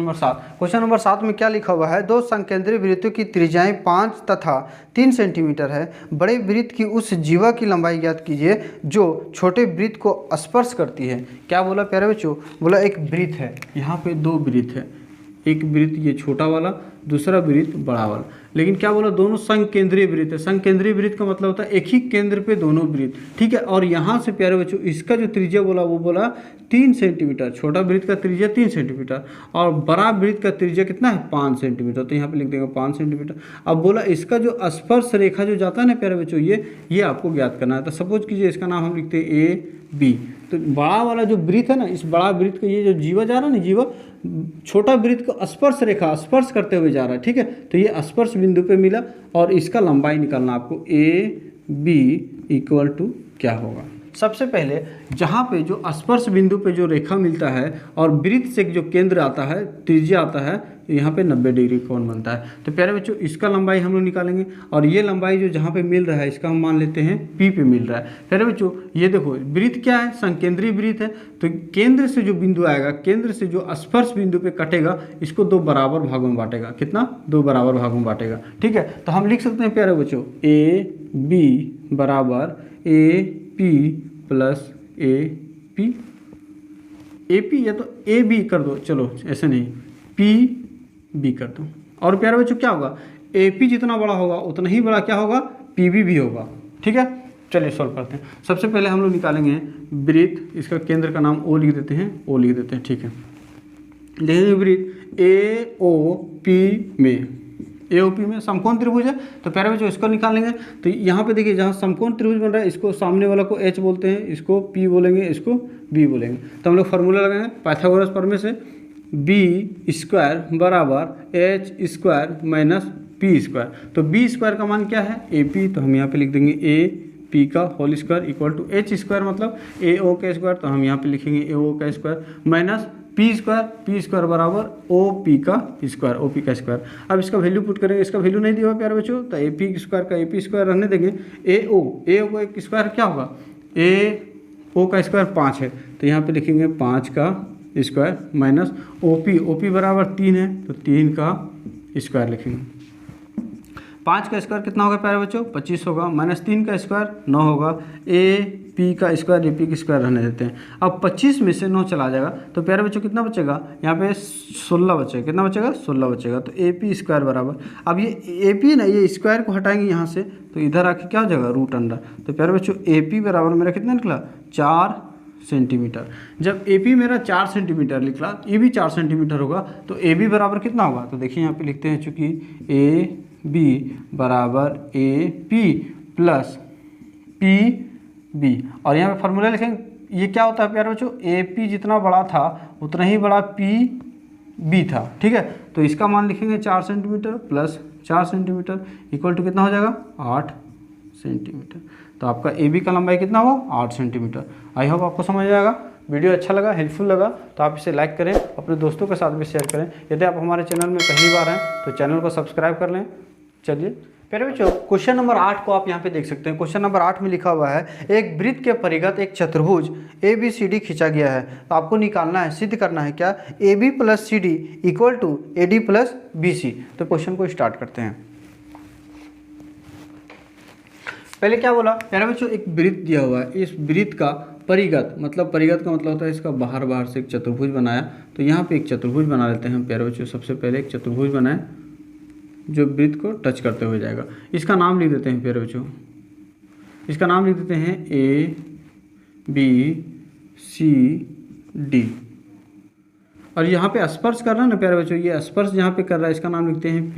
नंबर 7 में क्या लिखा हुआ है, दो संकेंद्रीय वृत्तों की त्रिज्याएं 5 तथा 3 सेंटीमीटर है। बड़े वृत्त की उस जीवा की लंबाई ज्ञात कीजिए जो छोटे वृत्त को स्पर्श करती है। क्या बोला प्यारे बच्चों, बोला एक वृत्त है, यहाँ पे 2 वृत्त है, एक वृत्त ये छोटा वाला, दूसरा वृत्त बड़ा वाला। लेकिन क्या बोला, दोनों संकेंद्रीय वृत्त है। संकेंद्रीय वृत्त का मतलब होता है एक ही केंद्र पे दोनों वृत्त। ठीक है, और यहाँ से प्यारे बच्चों इसका जो त्रिज्या बोला वो बोला 3 सेंटीमीटर। छोटा वृत्त का त्रिज्या 3 सेंटीमीटर और बड़ा वृत्त का त्रिज्या कितना है, 5 सेंटीमीटर। तो यहाँ पे लिख देंगे 5 सेंटीमीटर। अब बोला इसका जो स्पर्श रेखा जो जाता है ना प्यारे बच्चों, ये आपको ज्ञात करना है। तो सपोज कीजिए इसका नाम हम लिखते हैं ए बी। तो बड़ा वाला जो वृत्त है ना, इस बड़ा वृत्त का ये जो जीवा जा रहा है ना, जीवा छोटा वृत्त को स्पर्श रेखा स्पर्श करते हुए जा रहा है। ठीक है, तो ये स्पर्श बिंदु पे मिला और इसका लंबाई निकालना आपको, ए बी इक्वल टू क्या होगा। सबसे पहले जहाँ पे जो स्पर्श बिंदु पे जो रेखा मिलता है और वृत्त से जो केंद्र आता है, त्रिज्या आता है, तो यहाँ पे 90 डिग्री कोण बनता है। तो प्यारे बच्चों इसका लंबाई हम लोग निकालेंगे और ये लंबाई जो जहाँ पे मिल रहा है इसका हम मान लेते हैं P पे मिल रहा है। प्यारे बच्चों ये देखो वृत्त क्या है, संकेंद्रीय वृत्त है। तो केंद्र से जो बिंदु आएगा, केंद्र से जो स्पर्श बिंदु पे कटेगा, इसको 2 बराबर भागों में बांटेगा। कितना, 2 बराबर भागों में बांटेगा। ठीक है, तो हम लिख सकते हैं प्यारे बच्चों ए बी बराबर A P plus A P. A P या तो ए बी कर दो, चलो ऐसे नहीं, पी बी कर दो। और प्यारे बच्चों क्या होगा, ए पी जितना बड़ा होगा उतना ही बड़ा क्या होगा, पी बी भी होगा। ठीक है, चलिए सॉल्व करते हैं। सबसे पहले हम लोग निकालेंगे वृत्त, इसका केंद्र का नाम ओ लिख देते हैं, ओ लिख देते हैं। ठीक है, देखेंगे वृत्त ए ओ पी में, ए ओ पी में समकोण त्रिभुज है। तो प्यारे बच्चों इसको निकालेंगे। तो यहाँ पे देखिए जहाँ समकोण त्रिभुज बन रहा है, इसको सामने वाला को एच बोलते हैं, इसको पी बोलेंगे, इसको बी बोलेंगे। तो हम लोग फार्मूला लगाएंगे पाइथागोरस प्रमेय से, बी स्क्वायर बराबर H square minus P square. तो बी स्क्वायर का मान क्या है, ए पी। तो हम यहाँ पे लिख देंगे ए पी का whole square equal to H square मतलब ए ओ का स्क्वायर। तो हम यहाँ पे लिखेंगे ए ओ का स्क्वायर माइनस पी स्क्वायर बराबर ओ पी का स्क्वायर, ओ पी का स्क्वायर। अब इसका वैल्यू पुट करेंगे, इसका वैल्यू नहीं दिया हुआ प्यारे बच्चों, तो ए पी स्क्वायर का ए पी स्क्वायर रहने देंगे। ए ओ का एक स्क्वायर क्या होगा, ए ओ का स्क्वायर 5 है, तो यहाँ पे लिखेंगे 5 का स्क्वायर माइनस ओ पी बराबर 3 है, तो 3 का स्क्वायर लिखेंगे। 5 का स्क्वायर कितना होगा प्यारे बच्चों, 25 होगा, माइनस 3 का स्क्वायर 9 होगा, ए पी का स्क्वायर ए पी का स्क्वायर रहने देते हैं। अब 25 में से 9 चला जाएगा तो प्यारे बच्चों कितना बचेगा, यहाँ पे 16 बचेगा। कितना बचेगा, 16 बचेगा। तो ए पी स्क्वायर बराबर, अब ये ए पी ना, ये स्क्वायर को हटाएंगे यहाँ से तो इधर आके क्या हो जाएगा, रूट अंडर। तो प्यारे बच्चों ए पी बराबर मेरा कितना निकला, 4 सेंटीमीटर। जब ए पी मेरा 4 सेंटीमीटर निकला, ये भी 4 सेंटीमीटर होगा, तो ए बी बराबर कितना होगा, तो देखिए यहाँ पे लिखते हैं, चूँकि ए बी बराबर A P plus P B, और यहाँ पे फार्मूला लिखेंगे। ये क्या होता है प्यारे बच्चों, ए पी जितना बड़ा था उतना ही बड़ा पी बी था। ठीक है, तो इसका मान लिखेंगे 4 centimetre plus 4 centimetre equal to कितना हो जाएगा, 8 सेंटीमीटर। तो आपका ए बी का लंबाई कितना होगा, 8 सेंटीमीटर। आई होप आपको समझ आएगा। वीडियो अच्छा लगा, हेल्पफुल लगा तो आप इसे लाइक करें, अपने दोस्तों के साथ भी शेयर करें। यदि आप हमारे चैनल में पहली बार हैं तो चैनल को सब्सक्राइब कर लें। चलिए प्यारे बच्चों, क्वेश्चन नंबर 8 को आप यहाँ पे देख सकते हैं। क्वेश्चन नंबर 8 में लिखा हुआ है एक वृत्त के परिगत एक चतुर्भुज ABCD खींचा गया है। तो आपको निकालना है, सिद्ध करना है क्या, AB + CD = AD + BC। तो क्वेश्चन को स्टार्ट करते हैं। पहले क्या बोला प्यारे बच्चों, एक वृत्त दिया हुआ है, इस वृत्त का परिगत मतलब का मतलब होता है इसका बाहर से एक चतुर्भुज बनाया। तो यहाँ पे एक चतुर्भुज बना लेते हैं प्यारे बच्चों। सबसे पहले एक चतुर्भुज बनाए जो वृत्त को टच करते हुए जाएगा। इसका नाम लिख देते हैं प्यारे बच्चों, इसका नाम लिख देते हैं ABCD। और यहाँ पे स्पर्श कर रहा है ना प्यारे बच्चों, ये स्पर्श यहाँ पे कर रहा है, इसका नाम लिखते हैं P।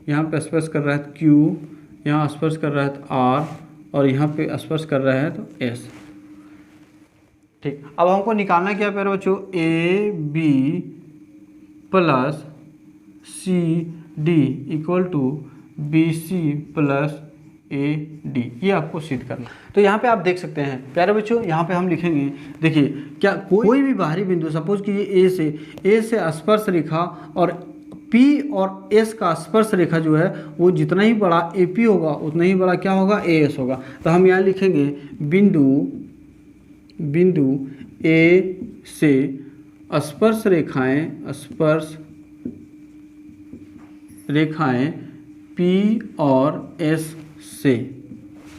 यहाँ पे स्पर्श कर रहा है Q, यहाँ स्पर्श कर रहा है तो R, और यहाँ पे स्पर्श कर रहा है तो S। ठीक, अब हमको निकालना क्या प्यारे बच्चों, AB + CD = BC + AD। ये आपको सिद्ध करना। तो यहाँ पे आप देख सकते हैं प्यारे बच्चों, यहाँ पे हम लिखेंगे, देखिए क्या कोई भी बाहरी बिंदु, सपोज कि ये A से स्पर्श रेखा और P और S का स्पर्श रेखा जो है वो जितना ही बड़ा AP होगा उतना ही बड़ा क्या होगा, AS होगा। तो हम यहाँ लिखेंगे बिंदु A से स्पर्श रेखाएं P और S से।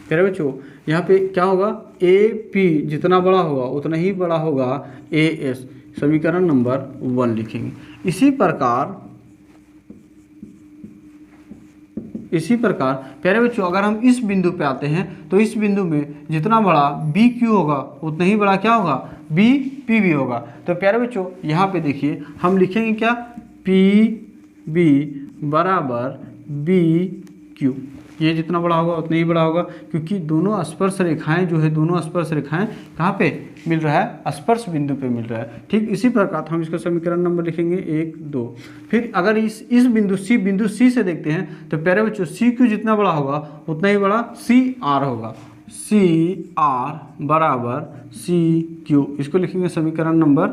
प्यारे बच्चों यहाँ पे क्या होगा, AP जितना बड़ा होगा उतना ही बड़ा होगा AS। समीकरण नंबर 1 लिखेंगे। इसी प्रकार प्यारे बच्चों अगर हम इस बिंदु पे आते हैं तो इस बिंदु में जितना बड़ा BQ होगा उतना ही बड़ा क्या होगा, BPB होगा। तो प्यारे बच्चों यहाँ पे देखिए हम लिखेंगे क्या, PB = BQ। ये जितना बड़ा होगा उतना ही बड़ा होगा, क्योंकि दोनों स्पर्श रेखाएं जो है, दोनों स्पर्श रेखाएं कहाँ पे मिल रहा है, स्पर्श बिंदु पे मिल रहा है। ठीक इसी प्रकार हम इसका समीकरण नंबर लिखेंगे 1, 2। फिर अगर इस बिंदु C से देखते हैं तो प्यारे बच्चों CQ जितना बड़ा होगा उतना ही बड़ा CR होगा, CR = CQ। इसको लिखेंगे समीकरण नंबर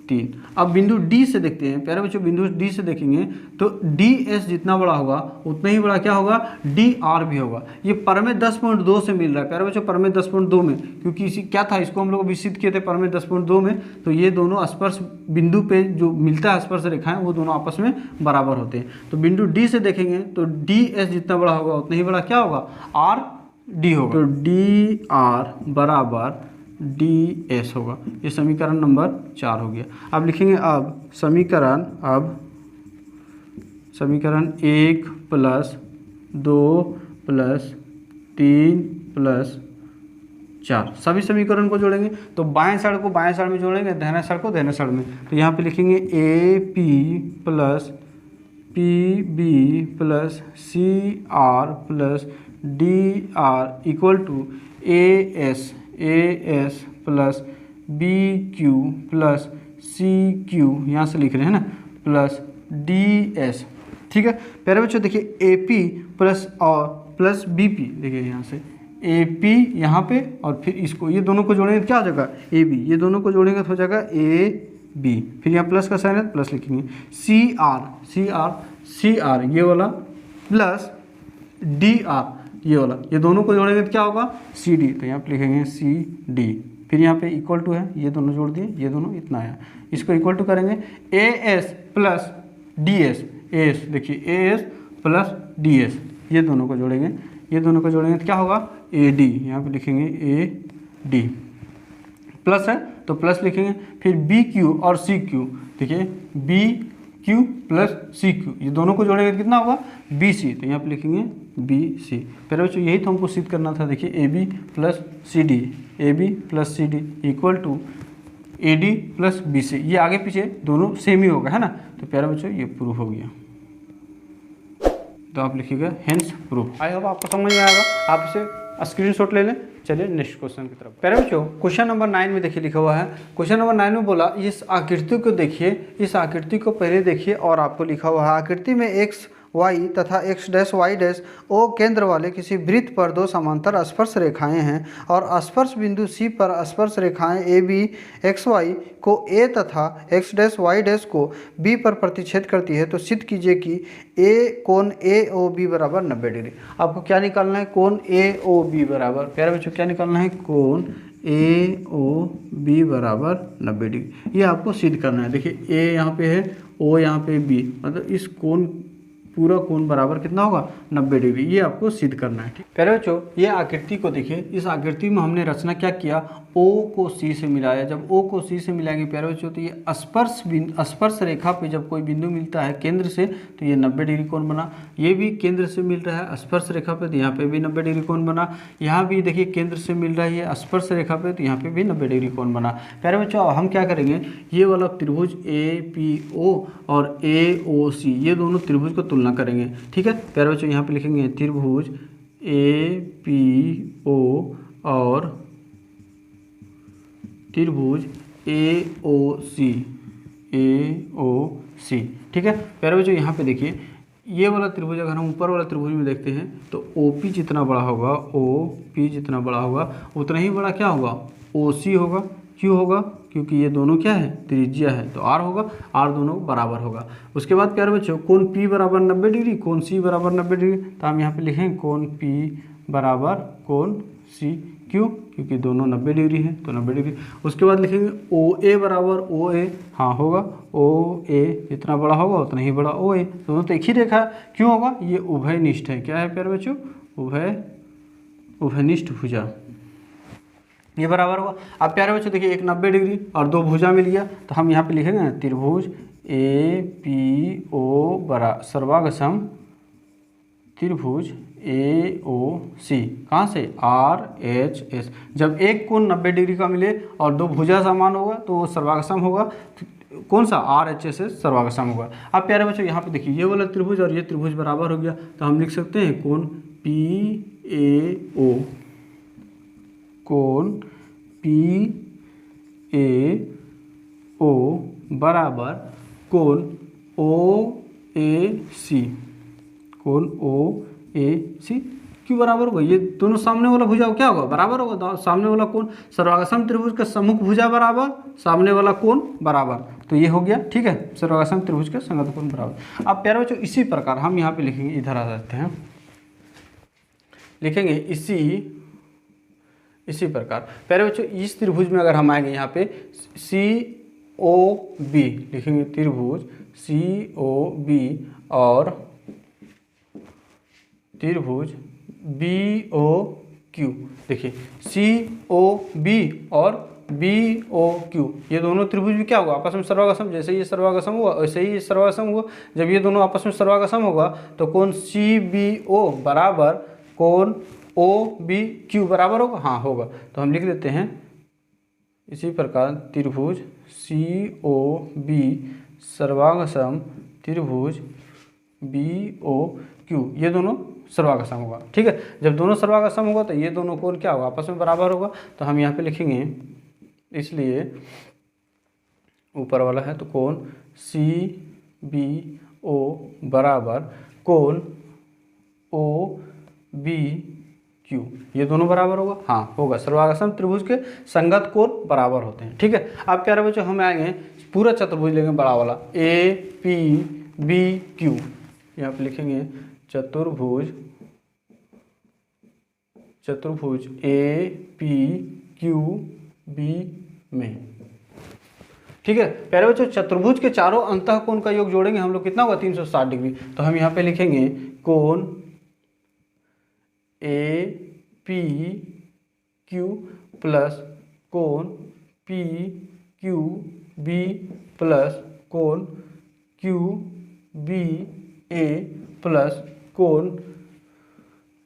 3। अब बिंदु D से देखते हैं प्यारे बच्चों, बिंदु D से देखेंगे तो DS जितना बड़ा होगा उतना ही बड़ा क्या होगा, DR भी होगा। ये परमेय 10.2 से मिल रहा है प्यारे बच्चों, परमेय 10.2 में, क्योंकि इसी क्या था, इसको हम लोग विकसित किए थे परमेय 10.2 में। तो ये दोनों स्पर्श बिंदु पे जो मिलता है स्पर्श रेखाएं वो दोनों आपस में बराबर होते हैं। तो बिंदु D से देखेंगे तो DS जितना बड़ा होगा उतना ही बड़ा क्या होगा, RD होगा। तो DR = DS होगा। ये समीकरण नंबर 4 हो गया। अब लिखेंगे समीकरण 1 + 2 + 3 + 4 सभी समीकरण को जोड़ेंगे। तो बाएं साइड को बाएं साइड में जोड़ेंगे, दाहिना साइड को दाहिने साइड में। तो यहाँ पे लिखेंगे AP + PB + CR + DR = AS + BQ + CQ, यहाँ से लिख रहे हैं ना, + DS। ठीक है प्यारे बच्चों, देखिए AP + BP, देखिए यहाँ से AP यहाँ पे और फिर इसको, ये दोनों को जोड़ेंगे क्या हो जाएगा, AB। ये दोनों को जोड़ेंगे तो हो जाएगा AB। फिर यहाँ प्लस का साइन है, प्लस लिखेंगे। CR ये वाला + DR ये वाला, ये दोनों को जोड़ेंगे तो क्या होगा, CD। तो यहाँ पे लिखेंगे CD। फिर यहाँ पे = है, ये दोनों जोड़ दिए, ये दोनों इतना है, इसको = करेंगे AS + DS। AS देखिए AS + DS, ये दोनों को जोड़ेंगे, तो क्या होगा, AD। यहाँ पे लिखेंगे AD। प्लस है तो प्लस लिखेंगे। फिर BQ और CQ, देखिए BQ + CQ, ये दोनों को जोड़ेंगे तो कितना होगा, BC। तो यहाँ पे लिखेंगे BC। प्यारे बच्चों यही तो हमको सिद्ध करना था। देखिए AB + CD = AD + BC। ये आगे पीछे दोनों सेम ही होगा, है ना। तो प्यारे बच्चों ये प्रूफ हो गया। तो आप लिखिएगा हेंस प्रूफ। आई होप आपको समझ में आएगा, आप इसे स्क्रीनशॉट ले लें। चलिए नेक्स्ट क्वेश्चन की तरफ। प्यारे बच्चों क्वेश्चन नंबर 9 में देखिए लिखा हुआ है। क्वेश्चन नंबर 9 में बोला इस आकृति को देखिए, इस आकृति को पहले देखिए और आपको लिखा हुआ है आकृति में x, वाई तथा X dash Y dash O केंद्र वाले किसी वृत्त पर दो समांतर स्पर्श रेखाएं हैं और स्पर्श बिंदु सी पर स्पर्श रेखाएं ए बी एक्स वाई को ए तथा एक्स डैश वाई डैश को बी पर प्रतिच्छेद करती है, तो सिद्ध कीजिए कि ए कोण ए ओ बी बराबर 90 डिग्री। आपको क्या निकालना है? कोण ए ओ बी बराबर, प्यारे बच्चों क्या निकालना है? कोण ए ओ बी बराबर 90 डिग्री। ये आपको सिद्ध करना है। देखिए ए यहाँ पे है, ओ यहाँ पे बी, मतलब इस कोण पूरा कोण बराबर कितना होगा? 90 डिग्री। ये आपको सिद्ध करना है। ठीक प्यारे बच्चों, ये आकृति को देखिए। इस आकृति में हमने रचना क्या किया? ओ को सी से मिलाया। जब ओ को सी से मिलाएंगे प्यारे बच्चों, तो ये स्पर्श रेखा पे जब कोई बिंदु मिलता है केंद्र से, तो ये 90 डिग्री कोण बना। ये भी केंद्र से मिल रहा है स्पर्श रेखा पे, तो यहाँ पे भी 90 डिग्री कोण बना। यहाँ भी देखिए केंद्र से मिल रहा है स्पर्श रेखा पे, तो यहाँ पे भी 90 डिग्री कोण बना। प्यारे बच्चों, अब हम क्या करेंगे? ये वाला त्रिभुज ए पी ओ और ए ओ सी, ये दोनों त्रिभुज को तुलना करेंगे। ठीक है प्यारे बच्चों, यहाँ पे लिखेंगे त्रिभुज ए पी ओ और त्रिभुज ए ओ सी। ठीक है प्यारे बच्चों, यहाँ पे देखिए ये वाला त्रिभुज अगर हम ऊपर वाला त्रिभुज में देखते हैं तो ओ पी जितना बड़ा होगा, ओ पी जितना बड़ा होगा उतना ही बड़ा क्या होगा? ओ सी होगा। क्यों होगा? क्योंकि ये दोनों क्या है? त्रिज्या है, तो आर होगा। आर दोनों बराबर होगा। उसके बाद प्यारे बच्चों, कोण पी बराबर 90 डिग्री, कोण सी बराबर 90 डिग्री, तो हम यहाँ पे लिखेंगे कोण पी बराबर कोण सी। क्यों? क्योंकि दोनों 90 डिग्री हैं, तो 90 डिग्री। उसके बाद लिखेंगे ओ ए बराबर ओ ए, हाँ होगा। ओ ए जितना बड़ा होगा उतना ही बड़ा ओ ए, दोनों तो एक ही रेखा है। क्यों होगा? ये उभयनिष्ठ है। क्या है प्यारे बच्चों? उभयनिष्ठ भुजा, ये बराबर होगा। अब प्यारे बच्चों देखिए, एक 90 डिग्री और दो भुजा मिल गया, तो हम यहाँ पे लिखेंगे त्रिभुज ए पी ओ बरा सर्वागसम त्रिभुज ए ओ सी। कहाँ से? R H S. जब एक कोण 90 डिग्री का मिले और दो भुजा समान होगा तो वो सर्वागसम होगा। कौन सा? आर एच एस एस सर्वागसम होगा। अब प्यारे बच्चों यहाँ पे देखिए, ये वाला त्रिभुज और ये त्रिभुज बराबर हो गया, तो हम लिख सकते हैं कोण पी ए ओ, कोण पी ए ओ बराबर कोण ओ ए सी, कोण ओ ए सी। क्यों बराबर होगा? ये दोनों सामने वाला भुजा क्या होगा? बराबर होगा। सामने वाला कोण सर्वागसम त्रिभुज का सम्मुख भुजा बराबर, सामने वाला कोण बराबर, तो ये हो गया। ठीक है, सर्वागसम त्रिभुज का संगत कोण बराबर। अब प्यारे बच्चों इसी प्रकार हम यहाँ पे लिखेंगे, इधर आ जाते हैं, लिखेंगे इसी प्रकार प्यारे बच्चों इस त्रिभुज में अगर हम आएंगे यहाँ पे सी ओ बी लिखेंगे, त्रिभुज सी ओ बी और त्रिभुज बी ओ क्यू। देखिए सी ओ बी और बी ओ क्यू, ये दोनों त्रिभुज भी क्या होगा? आपस में सर्वागसम। जैसे ये सर्वागसम हुआ वैसे ही ये सर्वागसम हुआ। जब ये दोनों आपस में सर्वागसम होगा तो कोण सी बी ओ बराबर कोण ओ बी क्यू बराबर होगा, हाँ होगा। तो हम लिख देते हैं इसी प्रकार त्रिभुज सी ओ बी सर्वागसम त्रिभुज बी ओ क्यू, ये दोनों सर्वागसम होगा। ठीक है, जब दोनों सर्वागसम होगा तो ये दोनों कोण क्या होगा? आपस में बराबर होगा। तो हम यहाँ पे लिखेंगे, इसलिए ऊपर वाला है तो कोण सी बी ओ बराबर कोण ओ बी क्यू, ये दोनों बराबर होगा, हाँ होगा। सर्वागसम त्रिभुज के संगत कोण बराबर होते हैं। ठीक है, अब प्यारे बच्चों हम आएंगे पूरा चतुर्भुज लेंगे बड़ा वाला ए पी बी क्यू, यहाँ पे लिखेंगे चतुर्भुज ए पी क्यू बी में। ठीक है प्यारे बच्चों, चतुर्भुज के चारों अंतः कोण का योग जोड़ेंगे हम लोग, कितना होगा? 360 डिग्री। तो हम यहाँ पे लिखेंगे कोण ए पी क्यू प्लस कोण पी क्यू बी प्लस कोण क्यू बी ए प्लस कोण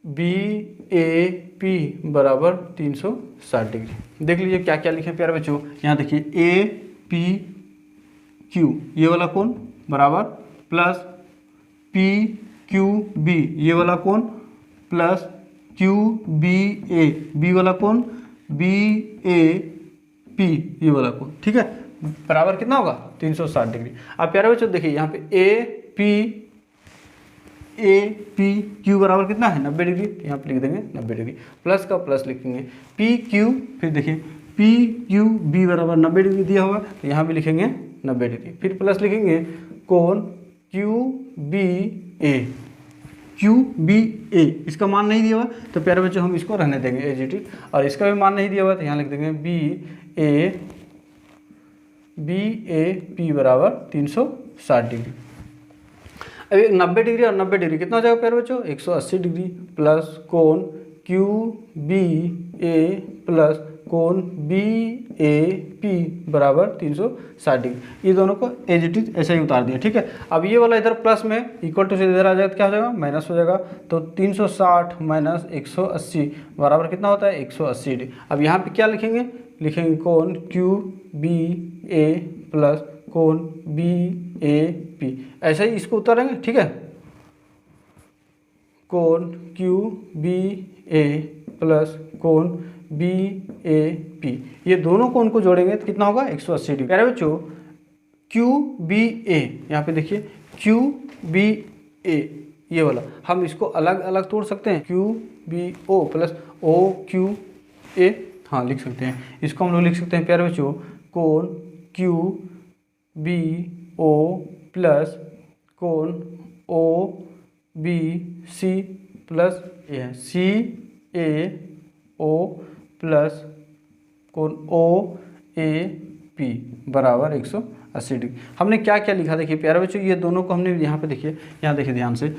बी ए पी बराबर 360 डिग्री। देख लीजिए क्या क्या लिखे प्यारे बच्चों। यहाँ देखिए ए पी क्यू ये वाला कोण बराबर प्लस पी क्यू बी ये वाला कोण plus Q B A B वाला कोण बी ए पी ये वाला कोण। ठीक है, बराबर कितना होगा? 360 डिग्री। अब प्यारे बच्चों देखिए यहाँ पे A P A P Q बराबर कितना है 90 डिग्री, तो यहाँ पे लिख देंगे 90 डिग्री, प्लस का प्लस लिखेंगे पी क्यू, फिर देखिए पी क्यू बी बराबर 90 डिग्री दिया हुआ, तो यहाँ भी लिखेंगे 90 डिग्री, फिर प्लस लिखेंगे कोण क्यू बी ए, क्यू बी ए, इसका मान नहीं दिया हुआ तो प्यारे बच्चों हम इसको रहने देंगे एज इट इज, और इसका भी मान नहीं दिया हुआ तो यहाँ लिख देंगे बी ए पी बराबर 360 डिग्री। अब 90 डिग्री और 90 डिग्री कितना हो जाएगा प्यारे बच्चों 180 डिग्री, प्लस कोण क्यू बी ए प्लस कोण बी ए पी बराबर 360 डिग्री। ये दोनों को एज इट इज ऐसा ही उतार दिया, ठीक है। अब ये वाला इधर प्लस में इक्वल टू से इधर आ जाएगा तो क्या हो जाएगा माइनस हो जाएगा, तो 360 माइनस 180 बराबर कितना होता है 180 डिग्री। अब यहाँ पे क्या लिखेंगे, लिखेंगे कोण क्यू बी ए प्लस कोण बी ए पी, ऐसे ही इसको उतारेंगे, ठीक है। कोण क्यू बी ए प्लस कोण बी ए पी, ये दोनों कोण को जोड़ेंगे तो कितना होगा 180 डिग्री। प्यारे बच्चों क्यू बी ए, यहाँ पे देखिए क्यू बी ए ये वाला हम इसको अलग अलग तोड़ सकते हैं, Q B O plus O Q A, हाँ लिख सकते हैं, इसको हम लोग लिख सकते हैं प्यारे बच्चों कोण क्यू बी ओ प्लस कोण ओ बी सी प्लस ये सी ए ओ प्लस कोण ओ ए पी बराबर 180 डिग्री। हमने क्या क्या लिखा देखिए प्यारे बच्चों, ये दोनों को हमने यहाँ पे देखिए, यहाँ देखिए ध्यान से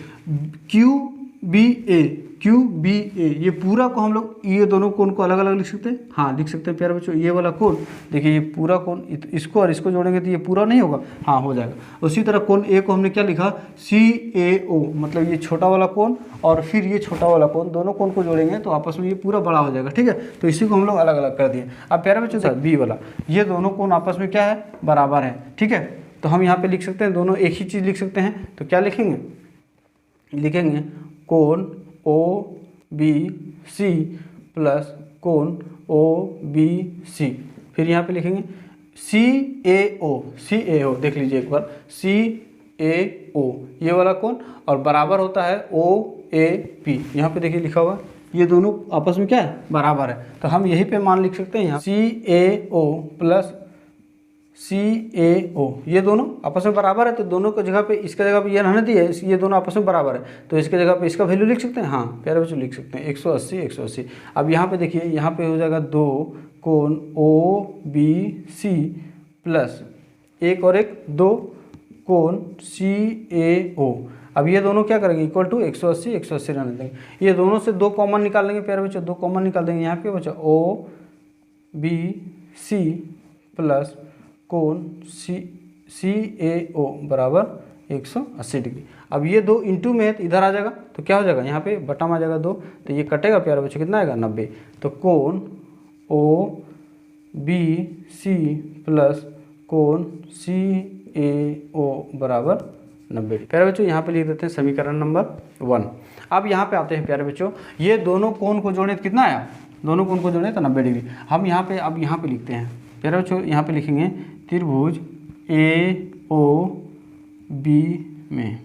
क्यू बी ए ये पूरा को हम लोग ये दोनों कोण को अलग अलग लिख सकते हैं, हाँ लिख सकते हैं प्यारे बच्चों। ये वाला कोण देखिए ये पूरा कोण इसको और इसको जोड़ेंगे तो ये पूरा नहीं होगा, हाँ हो जाएगा। उसी तरह कोण ए को हमने क्या लिखा सी ए ओ, मतलब ये छोटा वाला कोण और फिर ये छोटा वाला कोण, दोनों कोण को जोड़ेंगे तो आपस में ये पूरा बड़ा हो जाएगा, ठीक है। तो इसी को हम लोग अलग अलग कर दिए। अब प्यारे बच्चों बी वाला ये दोनों कोण आपस में क्या है बराबर है, ठीक है। तो हम यहाँ पे लिख सकते हैं दोनों एक ही चीज़ लिख सकते हैं, तो क्या लिखेंगे, लिखेंगे कोण ओ बी सी प्लस कोण ओ बी सी, फिर यहाँ पे लिखेंगे सी ए ओ, देख लीजिए एक बार सी ए ओ ये वाला कोण और बराबर होता है ओ ए पी, यहाँ पे देखिए लिखा हुआ ये दोनों आपस में क्या है बराबर है, तो हम यही पे मान लिख सकते हैं यहाँ सी ए ओ प्लस सी ए ओ, ये दोनों आपस में बराबर है, तो दोनों को जगह पे इसका जगह पे ये रहने दिए, ये दोनों आपस में बराबर है, तो इसके जगह पे इसका वैल्यू लिख सकते हैं, हाँ प्यारे बच्चों लिख सकते हैं 180। अब यहाँ पे देखिए यहाँ पे हो जाएगा दो कोण ओ बी सी प्लस एक और एक दो कोण सी ए ओ। अब ये दोनों क्या करेंगे इक्वल टू 180 रहने देंगे, ये दोनों से दो कॉमन निकाल लेंगे प्यारे बच्चों, दो कॉमन निकाल देंगे, यहाँ पे बच्चा ओ बी सी प्लस कोण सी ए ओ बराबर 180 डिग्री। अब ये दो इंटू में है तो इधर आ जाएगा, तो क्या हो जाएगा यहाँ पे बटा में आ जाएगा 2, तो ये कटेगा प्यारे बच्चों कितना आएगा 90, तो कोण ओ बी सी प्लस कोण सी ए ओ बराबर 90 डिग्री। प्यारे बच्चों यहाँ पे लिख देते हैं समीकरण नंबर 1। अब यहाँ पे आते हैं प्यारे बच्चों, ये दोनों कोण को जोड़े तो कितना आया, दोनों कोण को जोड़े तो 90 डिग्री। हम यहाँ पे अब यहाँ पे लिखते हैं प्यारे बच्चों, यहाँ पे लिखेंगे त्रिभुज ए ओ बी में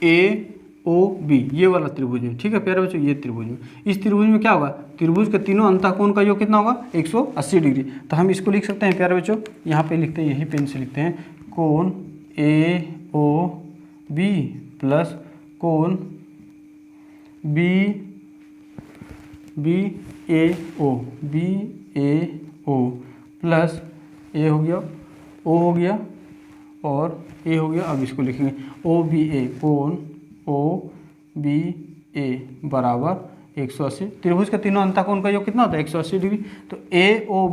ए ओ बी ये वाला त्रिभुज में, ठीक है प्यारे बच्चों, ये त्रिभुज में, इस त्रिभुज में क्या होगा त्रिभुज के तीनों अंतःकोण का योग कितना होगा 180 डिग्री। तो हम इसको लिख सकते हैं प्यारे बच्चों, यहाँ पे लिखते हैं यही पेन से लिखते हैं कोण ए ओ बी प्लस कोण बी ए ओ प्लस ए हो गया ओ हो गया और ए हो गया। अब इसको लिखेंगे ओ बी ए, कोण ओ बी ए बराबर 180। त्रिभुज के तीनों अंतःकोण का योग कितना होता है 180 डिग्री। तो ए ओ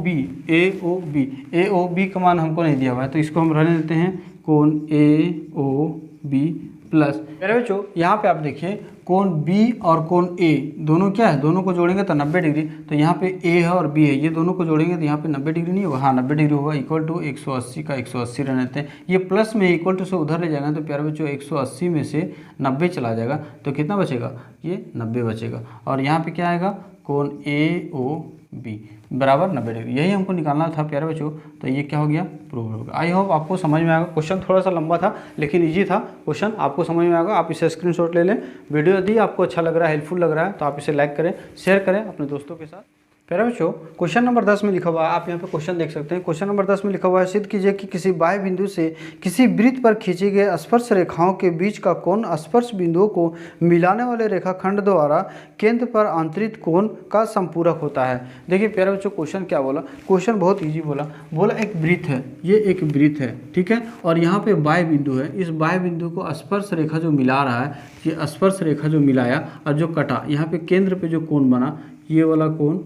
बी का मान हमको नहीं दिया हुआ है, तो इसको हम रहने देते हैं कोण ए ओ बी प्लस, मेरे बच्चों यहाँ पे आप देखिए कोण बी और कोण ए दोनों क्या है, दोनों को जोड़ेंगे तो 90 डिग्री। तो यहाँ पे ए है और बी है, ये दोनों को जोड़ेंगे तो यहाँ पे 90 डिग्री नहीं होगा, हाँ 90 डिग्री होगा, इक्वल टू 180 का 180 रहने देते हैं। ये प्लस में इक्वल टू से उधर ले जाएगा तो प्यारे बच्चों 180 में से 90 चला जाएगा तो कितना बचेगा, ये 90 बचेगा। और यहाँ पे क्या आएगा कोण ए ओ बी बराबर 90 डिग्री, यही हमको निकालना था प्यारे बच्चों। तो ये क्या हो गया, प्रूव हो गया। आई होप आपको समझ में आएगा। क्वेश्चन थोड़ा सा लंबा था लेकिन इजी था क्वेश्चन, आपको समझ में आएगा। आप इसे स्क्रीनशॉट ले लें। वीडियो यदि आपको अच्छा लग रहा है, हेल्पफुल लग रहा है, तो आप इसे लाइक करें, शेयर करें अपने दोस्तों के साथ। प्यारे बच्चों क्वेश्चन नंबर 10 में लिखा हुआ है, आप यहाँ पे क्वेश्चन देख सकते हैं। क्वेश्चन नंबर 10 में लिखा हुआ है, सिद्ध कीजिए कि किसी बाह्य बिंदु से किसी वृत्त पर खींची गई स्पर्श रेखाओं के बीच का कोण स्पर्श बिंदुओं को मिलाने वाले रेखाखंड द्वारा केंद्र पर अंतरित कोण का संपूरक होता है। देखिए प्यारे बच्चों क्वेश्चन क्या बोला, क्वेश्चन बहुत ईजी बोला एक वृत्त है, ये एक वृत्त है, ठीक है, और यहाँ पे बाह्य बिंदु है। इस बाह्य बिंदु को स्पर्श रेखा जो मिला रहा है, ये स्पर्श रेखा जो मिलाया और जो कटा, यहाँ पे केंद्र पे जो कोण बना, ये वाला कोण,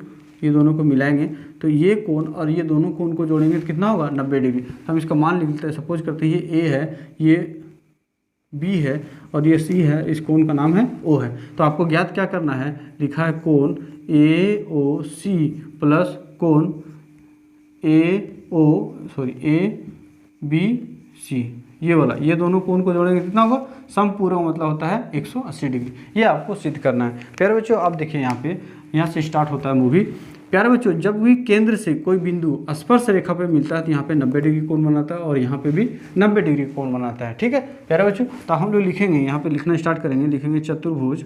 ये दोनों को मिलाएंगे तो ये कोण और ये दोनों कोण को जोड़ेंगे तो कितना होगा, 90 डिग्री। तो हम इसका मान लिख लेते हैं। सपोज करते हैं ये ए है, ये बी है और ये सी है, इस कोण का नाम है ओ है। तो आपको ज्ञात क्या करना है, लिखा है कोण ए ओ सी प्लस कोण ए बी सी, ये वाला, ये दोनों कोण को जोड़ेंगे कितना होगा, समपूरक, मतलब होता है 180 डिग्री। ये आपको सिद्ध करना है। प्यारे बच्चों आप देखिए यहाँ से स्टार्ट होता है मूवी। प्यारे बच्चों जब भी केंद्र से कोई बिंदु स्पर्श रेखा पे मिलता है तो यहाँ पे 90 डिग्री कोण बनाता है और यहाँ पे भी 90 डिग्री कोण बनाता है, ठीक है प्यारे बच्चों। तो हम लोग लिखेंगे, यहाँ पे लिखना स्टार्ट करेंगे, लिखेंगे चतुर्भुज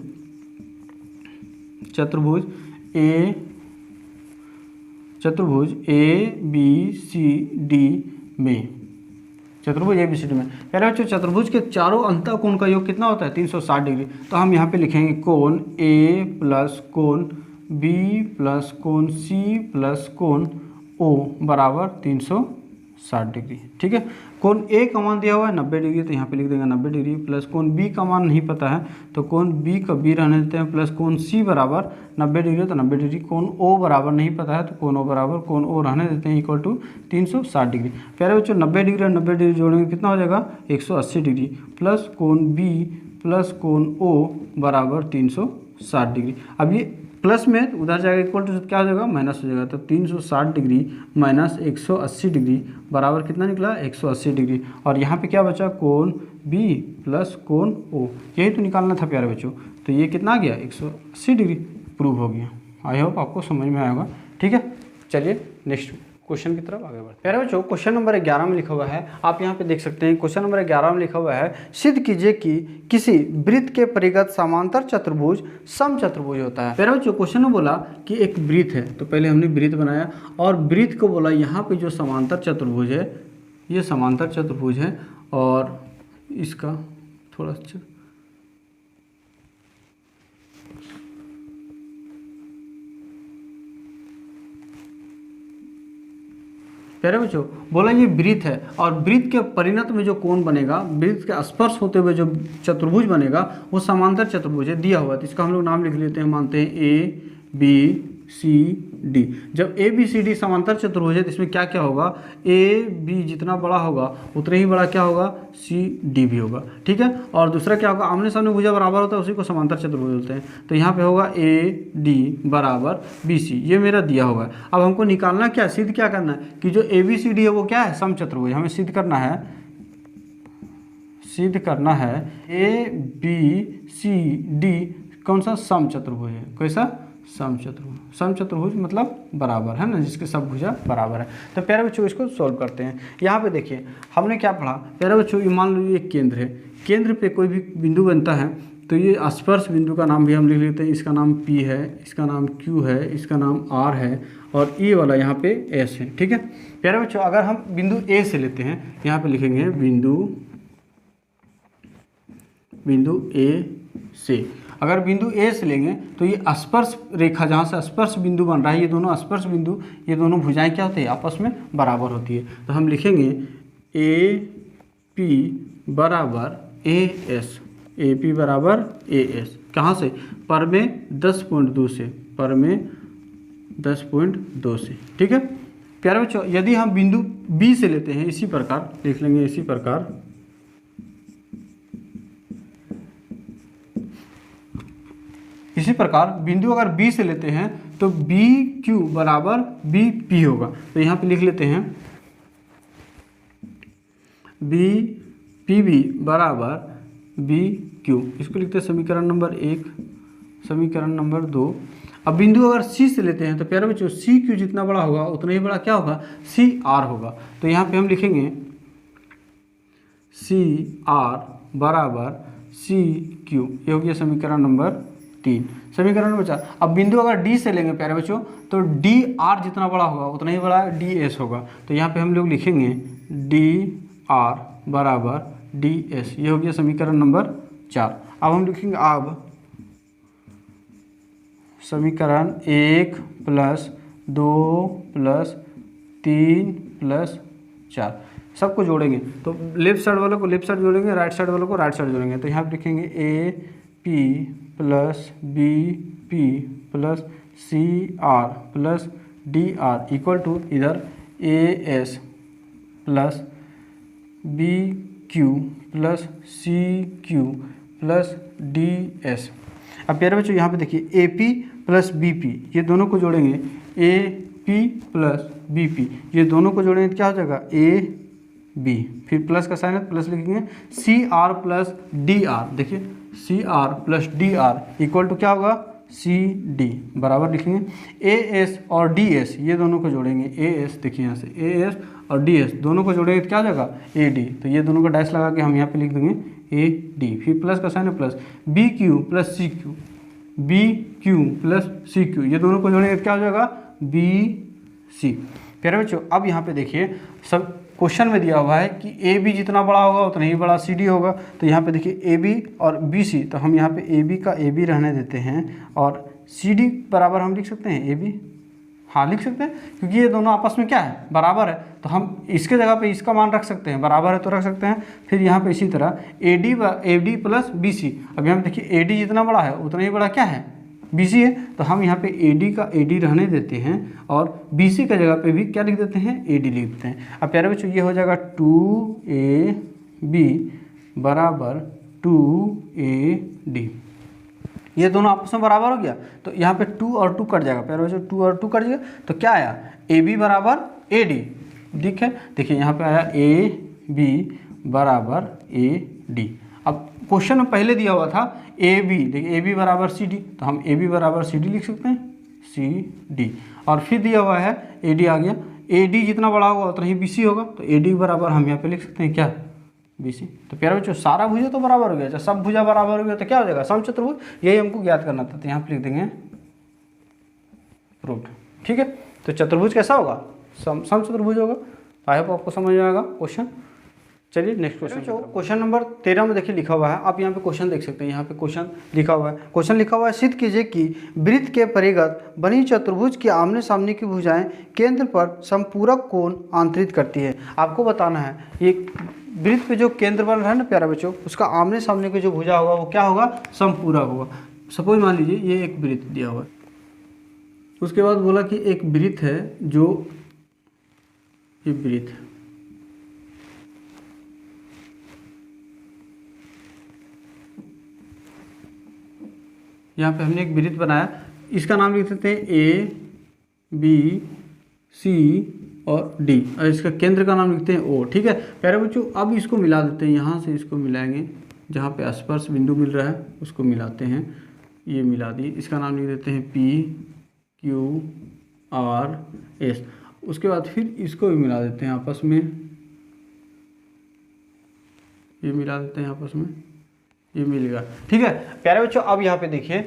ए बी सी डी में, चतुर्भुज ए बी सी डी में। पहले बच्चों चतुर्भुज के चारों अंतःकोण का योग कितना होता है, 360 डिग्री। तो हम यहाँ पे लिखेंगे कोण ए प्लस कोण बी प्लस कोण सी प्लस कोण ओ बराबर 360 डिग्री, ठीक है। कोण ए का मान दिया हुआ है 90 डिग्री, तो यहाँ पे लिख देंगे 90 डिग्री, प्लस कोण बी का मान नहीं पता है तो कोण बी का बी रहने देते हैं, प्लस कोण सी बराबर 90 डिग्री, तो 90 डिग्री। कोण ओ बराबर नहीं पता है तो कोण ओ बराबर कोण ओ रहने देते हैं, इक्वल टू 360 डिग्री। प्यारे बच्चों 90 डिग्री और 90 डिग्री जोड़ेंगे कितना हो जाएगा, 180 डिग्री, प्लस कोण बी प्लस कोण ओ बराबर 360 डिग्री। अब ये प्लस में उधर जाएगा, इक्वल टू क्या हो जाएगा, माइनस हो जाएगा। तो 360 डिग्री माइनस 180 डिग्री बराबर कितना निकला, 180 डिग्री। और यहाँ पे क्या बचा, कोण बी प्लस कोण ओ, यही तो निकालना था प्यारे बच्चों। तो ये कितना आ गया, 180 डिग्री, प्रूव हो गया। आई होप आपको समझ में आएगा, ठीक है। चलिए नेक्स्ट क्वेश्चन की तरफ आगे बढ़ते हैं। प्यारे बच्चों क्वेश्चन नंबर 11 में लिखा हुआ है, आप यहाँ पे देख सकते हैं। क्वेश्चन नंबर 11 में लिखा हुआ है, सिद्ध कीजिए कि किसी वृत्त के परिगत समांतर चतुर्भुज समचतुर्भुज होता है। प्यारे बच्चों क्वेश्चन में बोला कि एक वृत्त है, तो पहले हमने वृत्त बनाया और वृत्त को बोला यहाँ पे जो समांतर चतुर्भुज है, ये समांतर चतुर्भुज है और इसका थोड़ा सा प्यारे बच्चों बोला ये वृत्त है और वृत्त के परिणत में जो कोण बनेगा, वृत्त के स्पर्श होते हुए जो चतुर्भुज बनेगा वो समांतर चतुर्भुज है, दिया हुआ है। तो इसका हम लोग नाम लिख लेते हैं, मानते हैं ए बी सी डी। जब ए बी सी डी समांतर चतुर्भुज है तो इसमें क्या क्या होगा, ए बी जितना बड़ा होगा उतना ही बड़ा क्या होगा, सी डी भी होगा, ठीक है। और दूसरा क्या होगा, आमने सामने भुजा बराबर होता है उसी को समांतर चतुर्भुज बोलते हैं। तो यहाँ पे होगा ए डी बराबर बी सी, ये मेरा दिया हुआ है। अब हमको निकालना क्या, सिद्ध क्या करना है कि जो ए बी सी डी है वो क्या है, समचतुर्भुज। हमें सिद्ध करना है ए बी सी डी कौन सा, समचतुर्भुज है। कैसा, समचतुर्भुज। समचतुर्भुज मतलब बराबर है ना, जिसके सब भुजा बराबर है। तो प्यारे बच्चों इसको सॉल्व करते हैं। यहाँ पे देखिए हमने क्या पढ़ा प्यारे बच्चों, ये मान लीजिए एक केंद्र है, केंद्र पे कोई भी बिंदु बनता है तो ये स्पर्श बिंदु का नाम भी हम लिख लेते हैं। इसका नाम P है, इसका नाम Q है, इसका नाम R है और ये वाला यहाँ पे S है, ठीक है प्यारे बच्चों। अगर हम बिंदु A से लेते हैं, यहाँ पे लिखेंगे बिंदु A से। अगर बिंदु ए से लेंगे तो ये स्पर्श रेखा जहाँ से स्पर्श बिंदु बन रहा है, ये दोनों स्पर्श बिंदु, ये दोनों भुजाएं क्या होती है, आपस में बराबर होती है। तो हम लिखेंगे ए पी बराबर ए एस, ए पी बराबर ए एस। कहाँ से, पर में 10.2 से, पर में 10.2 से, ठीक है प्यारे बच्चों। यदि हम बिंदु बी से लेते हैं, इसी प्रकार लिख लेंगे, इसी प्रकार बिंदु अगर बी से लेते हैं तो बी क्यू बराबर बी पी होगा। तो यहाँ पे लिख लेते हैं बी पी बी बराबर बी क्यू। इसको लिखते हैं समीकरण नंबर 1, समीकरण नंबर 2। अब बिंदु अगर सी से लेते हैं तो प्यारे बच्चों सी क्यू जितना बड़ा होगा उतना ही बड़ा क्या होगा, सी आर होगा। तो यहाँ पे हम लिखेंगे सी आर बराबर सी क्यू, ये हो गया समीकरण नंबर 3। समीकरण नंबर 4, अब बिंदु अगर डी से लेंगे प्यारे बच्चों तो डी आर जितना बड़ा होगा उतना ही बड़ा डी एस होगा। तो यहाँ पे हम लोग लिखेंगे डी आर बराबर डी एस, ये हो गया समीकरण नंबर 4। अब हम लिखेंगे अब समीकरण 1 + 2 + 3 + 4 सबको जोड़ेंगे। तो लेफ्ट साइड वालों को लेफ्ट साइड जोड़ेंगे, राइट साइड वालों को राइट साइड जोड़ेंगे। तो यहाँ पे लिखेंगे A P plus B P plus C R plus D R equal to इधर A S plus B Q plus C Q plus D S. अब प्यारे बच्चों यहाँ पे देखिए A P plus B P, ये दोनों को जोड़ेंगे, A P plus B P, ये दोनों को जोड़ेंगे तो क्या हो जाएगा ए बी, फिर प्लस का साइन है प्लस लिखेंगे C R plus D R, देखिए C R plus D R equal to क्या होगा सी डी, बराबर लिखेंगे ए एस और डी एस, ये दोनों को जोड़ेंगे ए एस, देखिए यहाँ से ए एस और डी एस दोनों को जोड़ेंगे तो क्या हो जाएगा ए डी। तो ये दोनों का डैश लगा के हम यहाँ पे लिख देंगे ए डी, फिर प्लस का साइन है plus B Q plus C Q, B Q plus C Q, ये दोनों को जोड़ेंगे तो क्या हो जाएगा बी सी। प्यारे बच्चों अब यहाँ पे देखिए सब क्वेश्चन में दिया हुआ है कि ए बी जितना बड़ा होगा उतना ही बड़ा सी डी होगा। तो यहाँ पे देखिए ए बी और बी सी, तो हम यहाँ पे ए बी का ए बी रहने देते हैं और सी डी बराबर हम लिख सकते हैं ए बी, हाँ लिख सकते हैं क्योंकि ये दोनों आपस में क्या है बराबर है। तो हम इसके जगह पे इसका मान रख सकते हैं, बराबर है तो रख सकते हैं। फिर यहाँ पे इसी तरह A D plus B C, अब यहाँ पे देखिए ए डी जितना बड़ा है उतना ही बड़ा क्या है बी सी है। तो हम यहाँ पे ए डी का ए डी रहने देते हैं और बी सी का जगह पे भी क्या लिख देते हैं ए डी लिख देते हैं। अब प्यारे बच्चों ये हो जाएगा 2 AB बराबर 2 AD, ये दोनों आपस में बराबर हो गया। तो यहाँ पे 2 और 2 कट जाएगा प्यारे बच्चों, 2 और 2 कट जाएगा तो क्या आया ए बी बराबर ए डी, ठीक है। देखिए यहाँ पे आया ए बी बराबर ए डी। अब क्वेश्चन में पहले दिया हुआ था ए बी, देखिए ए बी बराबर सी डी, तो हम ए बी बराबर सी डी लिख सकते हैं सी डी। और फिर दिया हुआ है ए डी आ गया, ए डी जितना बड़ा होगा उतना ही बी सी होगा, तो ए डी बराबर हम यहाँ पे लिख सकते हैं क्या बी सी। तो प्यारे बच्चों सारा भुजा तो बराबर हो गया, जब सब भुजा बराबर हो गया तो क्या हो जाएगा समचतुर्भुज, यही हमको ज्ञात करना था। तो यहाँ पे लिख देंगे प्रूव्ड, ठीक है। तो चतुर्भुज कैसा होगा समचतुर्भुज होगा। आई होप आपको समझ में आएगा क्वेश्चन। चलिए नेक्स्ट क्वेश्चन। क्वेश्चन नंबर 13 में देखिए लिखा हुआ है, आप यहाँ पे क्वेश्चन देख सकते हैं, यहाँ पे क्वेश्चन लिखा हुआ है। क्वेश्चन लिखा हुआ है सिद्ध कीजिए कि वृत्त के परिगत बनी चतुर्भुज की आमने सामने की भुजाएं केंद्र पर समपूरक कोण आंतरित करती है। आपको बताना है ये वृत्त पे जो केंद्र बन रहा है ना प्यारा बच्चों, उसका आमने सामने की जो भुजा होगा वो क्या होगा समपूरक होगा। सपोज मान लीजिए ये एक वृत्त दिया हुआ है, उसके बाद बोला कि एक वृत्त है जो ये वृत्त है, यहाँ पे हमने एक वृत्त बनाया, इसका नाम लिख देते हैं ए बी सी और डी, और इसका केंद्र का नाम लिखते हैं ओ, ठीक है प्यारे बच्चों। अब इसको मिला देते हैं, यहाँ से इसको मिलाएंगे, जहाँ पे स्पर्श बिंदु मिल रहा है उसको मिलाते हैं, ये मिला दिए, इसका नाम लिख देते हैं पी क्यू आर एस। उसके बाद फिर इसको भी मिला देते हैं आपस में, ये मिला देते हैं आपस में, ये मिल गया, ठीक है प्यारे बच्चों। अब यहाँ पे देखिए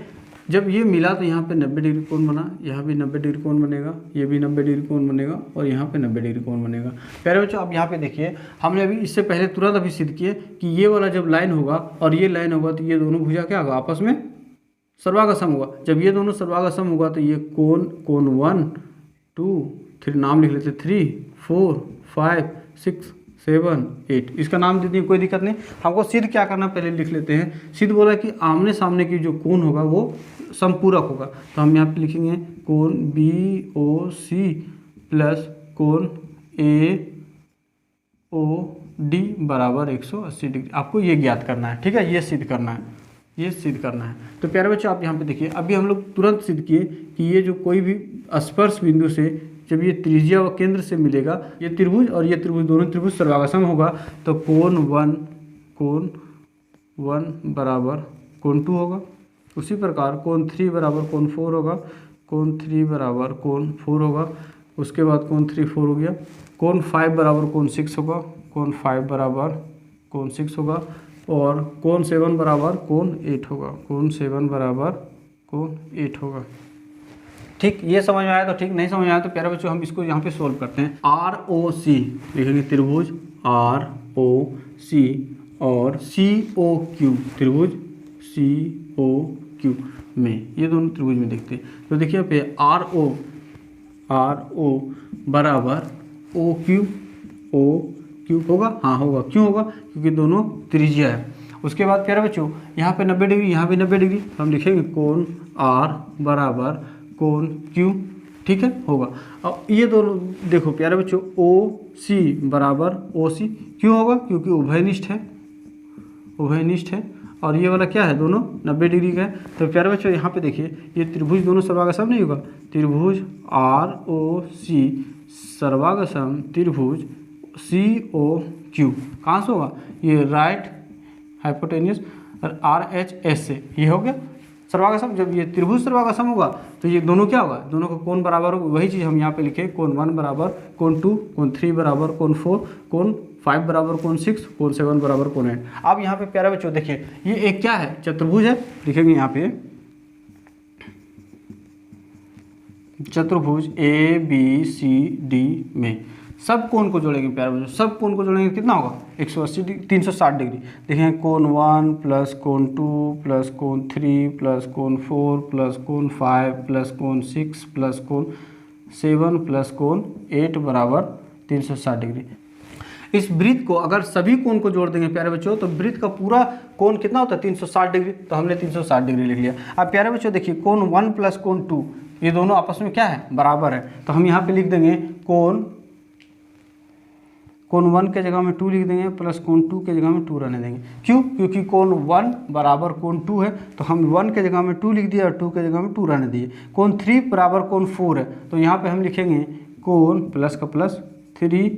जब ये मिला तो यहाँ पे 90 डिग्री कोण बना, यहाँ भी 90 डिग्री कोण बनेगा, ये भी 90 डिग्री कोण बनेगा और यहाँ पे 90 डिग्री कोण बनेगा। प्यारे बच्चों अब यहाँ पे देखिए हमने अभी इससे पहले तुरंत अभी सिद्ध किए कि ये वाला जब लाइन होगा और ये लाइन होगा तो ये दोनों भुजा क्या होगा आपस में सर्वांगसम होगा। जब ये दोनों सर्वांगसम होगा तो ये कोण 1 2 फिर नाम लिख लेते 3 4 5 6 7 8, इसका नाम दे दिए कोई दिक्कत नहीं। हमको सिद्ध क्या करना पहले लिख लेते हैं। सिद्ध बोला कि आमने सामने की जो कोण होगा वो समपूरक होगा, तो हम यहाँ पे लिखेंगे कोण बी ओ सी प्लस कोण ए ओ डी बराबर 180 डिग्री। आपको ये ज्ञात करना है, ठीक है, ये सिद्ध करना है, ये सिद्ध करना है। तो प्यारे बच्चों आप यहाँ पे देखिए अभी हम लोग तुरंत सिद्ध किए कि ये जो कोई भी स्पर्श बिंदु से जब ये त्रिज्या व केंद्र से मिलेगा, ये त्रिभुज और ये त्रिभुज दोनों त्रिभुज सर्वांगसम होगा, तो कोण 1 बराबर कोण 2 होगा। उसी प्रकार कोण 3 बराबर कोण 4 होगा, कोण 3 बराबर कोण 4 होगा। उसके बाद कोण 3 4 हो गया। कोण 5 बराबर कोण 6 होगा। कोण 5 बराबर कोण 6 होगा। और कोण 7 बराबर कोण 8 होगा। कोण 7 बराबर कोण 8 होगा। ठीक, ये समझ में आया तो ठीक, नहीं समझ में आया तो प्यारे बच्चों हम इसको यहाँ पे सोल्व करते हैं। ROC लिखेंगे त्रिभुज ROC और COQ त्रिभुज COQ में, ये दोनों त्रिभुज में देखते हैं। तो देखिए यहाँ पे RO बराबर OQ होगा। हाँ होगा, क्यों होगा? क्योंकि दोनों त्रिज्या है। उसके बाद प्यारे बच्चों यहाँ पे 90 डिग्री, यहाँ भी 90 डिग्री, तो हम लिखेंगे कोण R बराबर कोण Q। ठीक है, होगा। अब ये दोनों देखो प्यारे बच्चों OC बराबर OC क्यों होगा? क्योंकि उभयनिष्ठ है, उभयनिष्ठ है। और ये वाला क्या है? दोनों 90 डिग्री का है। तो प्यारे बच्चों यहाँ पे देखिए ये त्रिभुज दोनों सर्वांगसम नहीं होगा। त्रिभुज ROC सर्वांगसम त्रिभुज COQ कहाँ से होगा? ये राइट हाइपोटेन्यूस और RHS से ये हो गया सर्वांगसम। जब ये त्रिभुज सर्वांगसम होगा तो ये दोनों क्या होगा? दोनों का कोण बराबर होगा। वही चीज़ हम यहाँ पे लिखे, कोण 1 बराबर कोण 2, कोण 3 बराबर कोण 4, कोण 5 बराबर कोण 6, कोण 7 बराबर कोण 8। अब यहाँ पे प्यारे बच्चों देखिए ये एक क्या है? चतुर्भुज है। लिखेंगे यहाँ पे चतुर्भुज ABCD में सब कोण को जोड़ेंगे प्यारे बच्चों, सब कोण को जोड़ेंगे कितना होगा? 180 डिग्री, 360 डिग्री। देखेंगे कोण 1 प्लस कोण 2 प्लस कोण 3 प्लस कोण 4 प्लस कोण 5 प्लस कोण 6 प्लस कोण 7 प्लस कोण 8 बराबर 360 डिग्री। इस वृत्त को अगर सभी कोण को जोड़ देंगे प्यारे बच्चों तो वृत्त का पूरा कोण कितना होता है? 360 डिग्री। तो हमने 360 डिग्री लिख लिया। अब प्यारे बच्चों देखिए कोण 1 प्लस कोण 2 ये दोनों आपस में क्या है? बराबर है। तो हम यहाँ पे लिख देंगे कोण 1 के जगह में 2 लिख देंगे प्लस कोण 2 के जगह में 2 रहने देंगे। क्यों? क्योंकि कोण 1 बराबर कोण 2 है तो हम 1 के जगह में 2 लिख दिया और 2 के जगह में 2 रहने दिए। कोण 3 बराबर कोण 4 है तो यहाँ पे हम लिखेंगे कोण प्लस का प्लस 3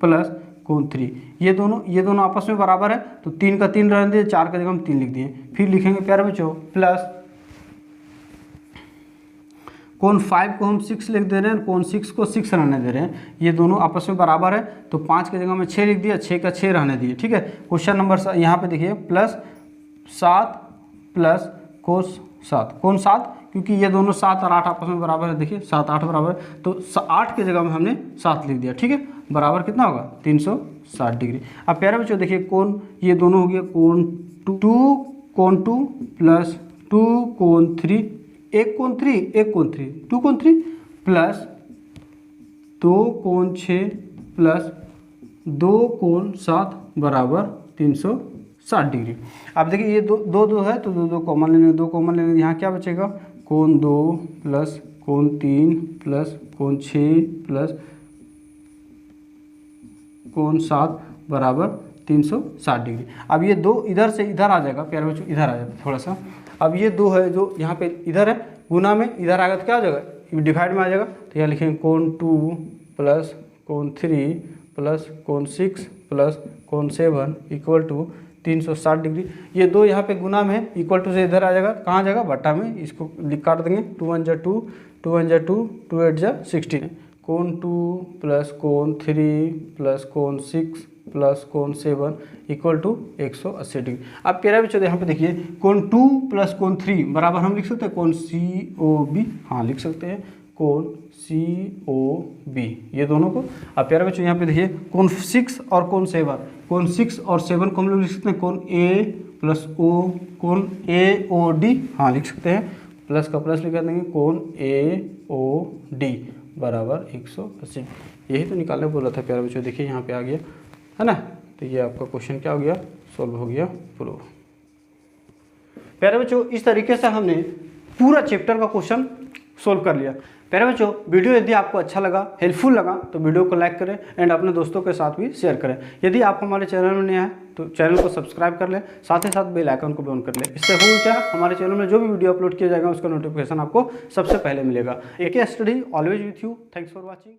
प्लस कोण 3। ये दोनों आपस में बराबर है तो 3 का 3 रहने दिए, 4 के जगह में 3 लिख दिए। फिर लिखेंगे प्यारे बच्चों प्लस कोण 5 को हम 6 लिख दे रहे हैं, कोण 6 को 6 रहने दे रहे हैं। ये दोनों आपस में बराबर है तो 5 के जगह में 6 लिख दिया, 6 का 6 रहने दिए। ठीक है, क्वेश्चन नंबर यहाँ पे देखिए प्लस 7 प्लस कोस 7, कोण 7 क्योंकि ये दोनों 7 और 8 आपस में बराबर है। देखिए 7 8 बराबर है तो 8 के जगह में हमने 7 लिख दिया। ठीक है, बराबर कितना होगा? 360 डिग्री। अब प्यारे बच्चों देखिए कोण ये दोनों हो गया कोण 2 प्लस 2 कोण 3, एक कोण 3 एक कोण 3 2 कोण 3 प्लस 2 कोण 6 प्लस 2 कोण 7 बराबर 360 डिग्री। अब देखिए ये दो है तो दो कॉमन लेंगे, 2 कॉमन लेंगे। यहाँ क्या बचेगा? कोण 2 प्लस कोण 3 प्लस कोण 6 प्लस कोण 7 बराबर 360 डिग्री। अब ये 2 इधर से इधर आ जाएगा प्यारे बच्चों, इधर आ जाएगा थोड़ा सा। अब ये 2 है जो यहाँ पे इधर है गुना में, इधर आएगा तो क्या हो जाएगा? डिवाइड में आ जाएगा। तो यहाँ लिखेंगे कोण 2 प्लस कोण 3 प्लस कोण 6 प्लस कोण 7 इक्वल टू 360 डिग्री। ये 2 यहाँ पे गुना में है, इक्वल टू से इधर आ जाएगा, कहाँ जाएगा? बट्टा में। इसको काट देंगे, 2 1 जा 2 2 1 जा 2 2 8 जा 16। कोण 2 प्लस कोण 3 प्लस कोण 6 प्लस कोण 7 इक्वल टू 180 डिग्री। अब प्यारे बच्चों यहाँ पे देखिए कोण 2 प्लस कोण 3 बराबर हम लिख सकते हैं कोण COB। हाँ लिख सकते हैं कोण COB ये दोनों को। अब प्यारे बच्चों यहाँ पे देखिए कोण 6 और कोण 7, कोण 6 और 7 को हम लोग लिख सकते हैं कोण A प्लस O, कोण AOD। हाँ लिख सकते हैं, प्लस का प्लस लिखा देंगे कोण AOD बराबर 180। यही तो निकालने बोला था प्यारे बच्चों। देखिए यहाँ पे आ गया है ना। तो ये आपका क्वेश्चन क्या हो गया? सॉल्व हो गया प्रूव। प्यारे बच्चों इस तरीके से हमने पूरा चैप्टर का क्वेश्चन सोल्व कर लिया। प्यारे बच्चों वीडियो यदि आपको अच्छा लगा, हेल्पफुल लगा तो वीडियो को लाइक करें एंड अपने दोस्तों के साथ भी शेयर करें। यदि आप हमारे चैनल में नए हैं तो चैनल को सब्सक्राइब कर लें, साथ ही साथ बेल आइकन को भी ऑन कर लें। इससे हो क्या, हमारे चैनल में जो भी वीडियो अपलोड किया जाएगा उसका नोटिफिकेशन आपको सबसे पहले मिलेगा। AK study always with you. Thanks for watching.